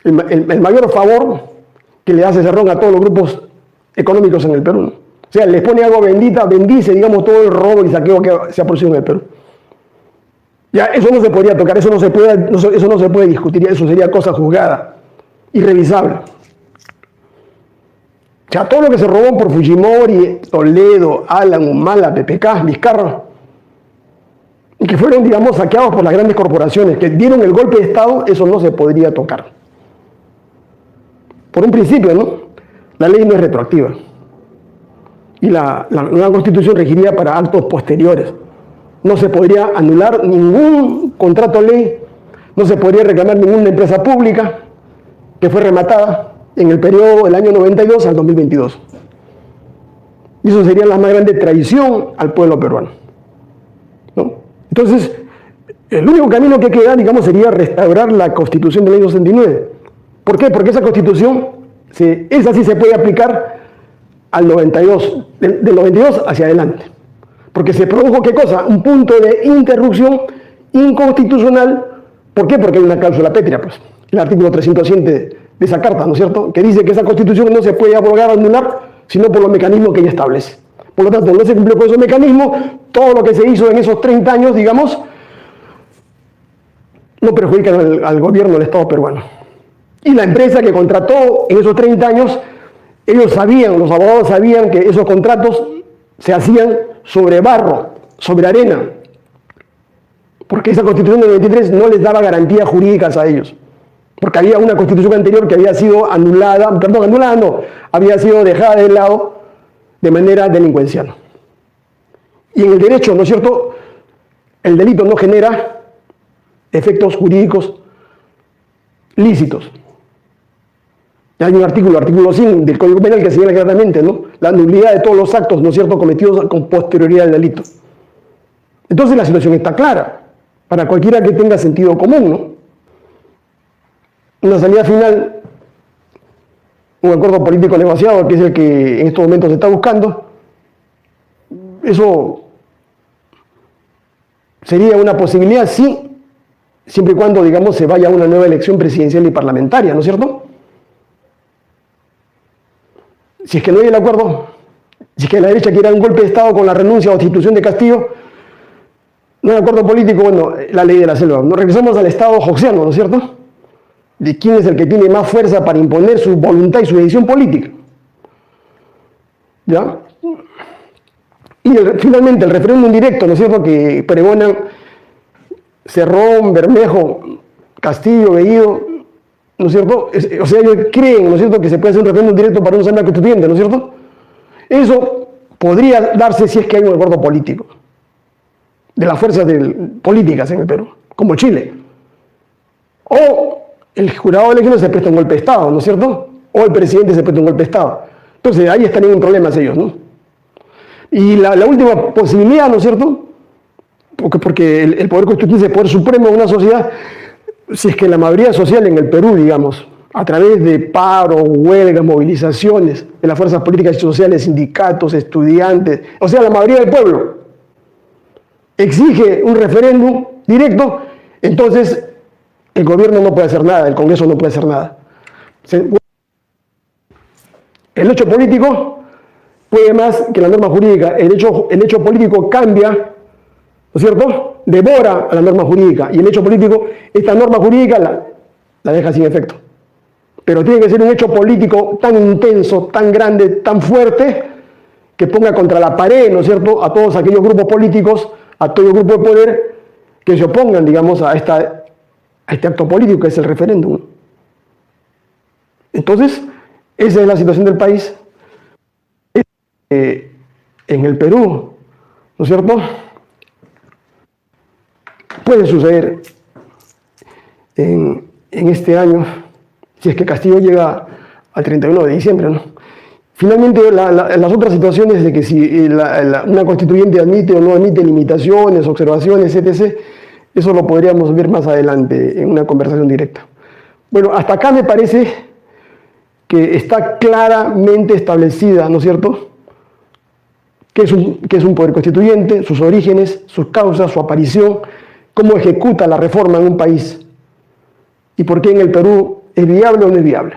el mayor favor que le hace cerrón a todos los grupos económicos en el Perú, ¿no? O sea, les pone agua bendita, bendice, digamos, todo el robo y saqueo que se ha producido en el Perú. Ya, eso no se podría tocar, eso no se puede discutir, eso sería cosa juzgada, irrevisable. O sea, todo lo que se robó por Fujimori, Toledo, Alan, Humala, PPK, Vizcarra, y que fueron, digamos, saqueados por las grandes corporaciones que dieron el golpe de Estado, eso no se podría tocar. Por un principio, ¿no? La ley no es retroactiva. Y la nueva Constitución regiría para actos posteriores. No se podría anular ningún contrato de ley, no se podría reclamar ninguna empresa pública que fue rematada en el periodo del año 92 al 2022. Y eso sería la más grande traición al pueblo peruano, ¿no? Entonces, el único camino que queda, digamos, sería restaurar la Constitución del año 69. ¿Por qué? Porque esa Constitución, esa sí se puede aplicar al 92, del 92 hacia adelante. Porque se produjo, ¿qué cosa? Un punto de interrupción inconstitucional. ¿Por qué? Porque hay una cláusula pétrea, pues. El artículo 307 de esa carta, ¿no es cierto? Que dice que esa Constitución no se puede abrogar o anular, sino por los mecanismos que ella establece. Por lo tanto, no se cumplió con esos mecanismos. Todo lo que se hizo en esos 30 años, digamos, no perjudica al gobierno del Estado peruano. Y la empresa que contrató en esos 30 años, ellos sabían, los abogados sabían que esos contratos se hacían sobre barro, sobre arena, porque esa Constitución del 93 no les daba garantías jurídicas a ellos, porque había una Constitución anterior que había sido anulada no, había sido dejada de lado de manera delincuencial. Y en el derecho, ¿no es cierto?, el delito no genera efectos jurídicos lícitos. Hay un artículo 100 del Código Penal que señala claramente, ¿no?, la nulidad de todos los actos, ¿no es cierto?, cometidos con posterioridad al delito. Entonces la situación está clara para cualquiera que tenga sentido común, ¿no? Una salida final, un acuerdo político negociado, que es el que en estos momentos se está buscando, eso sería una posibilidad, sí, siempre y cuando, digamos, se vaya a una nueva elección presidencial y parlamentaria, ¿no es cierto? Si es que no hay el acuerdo, si es que la derecha quiere un golpe de Estado con la renuncia o destitución de Castillo, no hay acuerdo político, bueno, la ley de la selva. Nos regresamos al Estado hobbesiano, ¿no es cierto?, de quién es el que tiene más fuerza para imponer su voluntad y su decisión política. ¿Ya? Y finalmente el referéndum directo, ¿no es cierto?, que pregonan Cerrón, Bermejo, Castillo, Bellido, ¿no es cierto? O sea, ellos creen, ¿no es cierto?, que se puede hacer un referéndum directo para una asamblea constituyente, ¿no es cierto? Eso podría darse si es que hay un acuerdo político de las fuerzas políticas en el Perú, como Chile. O el jurado de elecciones se presta un golpe de Estado, ¿no es cierto? O el presidente se presta un golpe de Estado. Entonces ahí estarían en problemas ellos, ¿no? Y la última posibilidad, ¿no es cierto?, porque el poder constituyente es el poder supremo de una sociedad, si es que la mayoría social en el Perú, digamos, a través de paro, huelgas, movilizaciones de las fuerzas políticas y sociales, sindicatos, estudiantes, o sea, la mayoría del pueblo, exige un referéndum directo, entonces el gobierno no puede hacer nada, el Congreso no puede hacer nada. El hecho político puede más que la norma jurídica. El hecho político cambia, ¿no es cierto?, devora a la norma jurídica, y el hecho político, esta norma jurídica la deja sin efecto. Pero tiene que ser un hecho político tan intenso, tan grande, tan fuerte, que ponga contra la pared, ¿no es cierto?, a todos aquellos grupos políticos, a todo el grupo de poder que se opongan, digamos, a este acto político que es el referéndum. Entonces, esa es la situación del país. En el Perú, ¿no es cierto?, puede suceder en este año, si es que Castillo llega al 31 de diciembre, ¿no? Finalmente, las otras situaciones de que si una constituyente admite o no admite limitaciones, observaciones, etc., eso lo podríamos ver más adelante en una conversación directa. Bueno, hasta acá me parece que está claramente establecida, ¿no es cierto?, qué es un poder constituyente, sus orígenes, sus causas, su aparición, cómo ejecuta la reforma en un país y por qué en el Perú es viable o no es viable.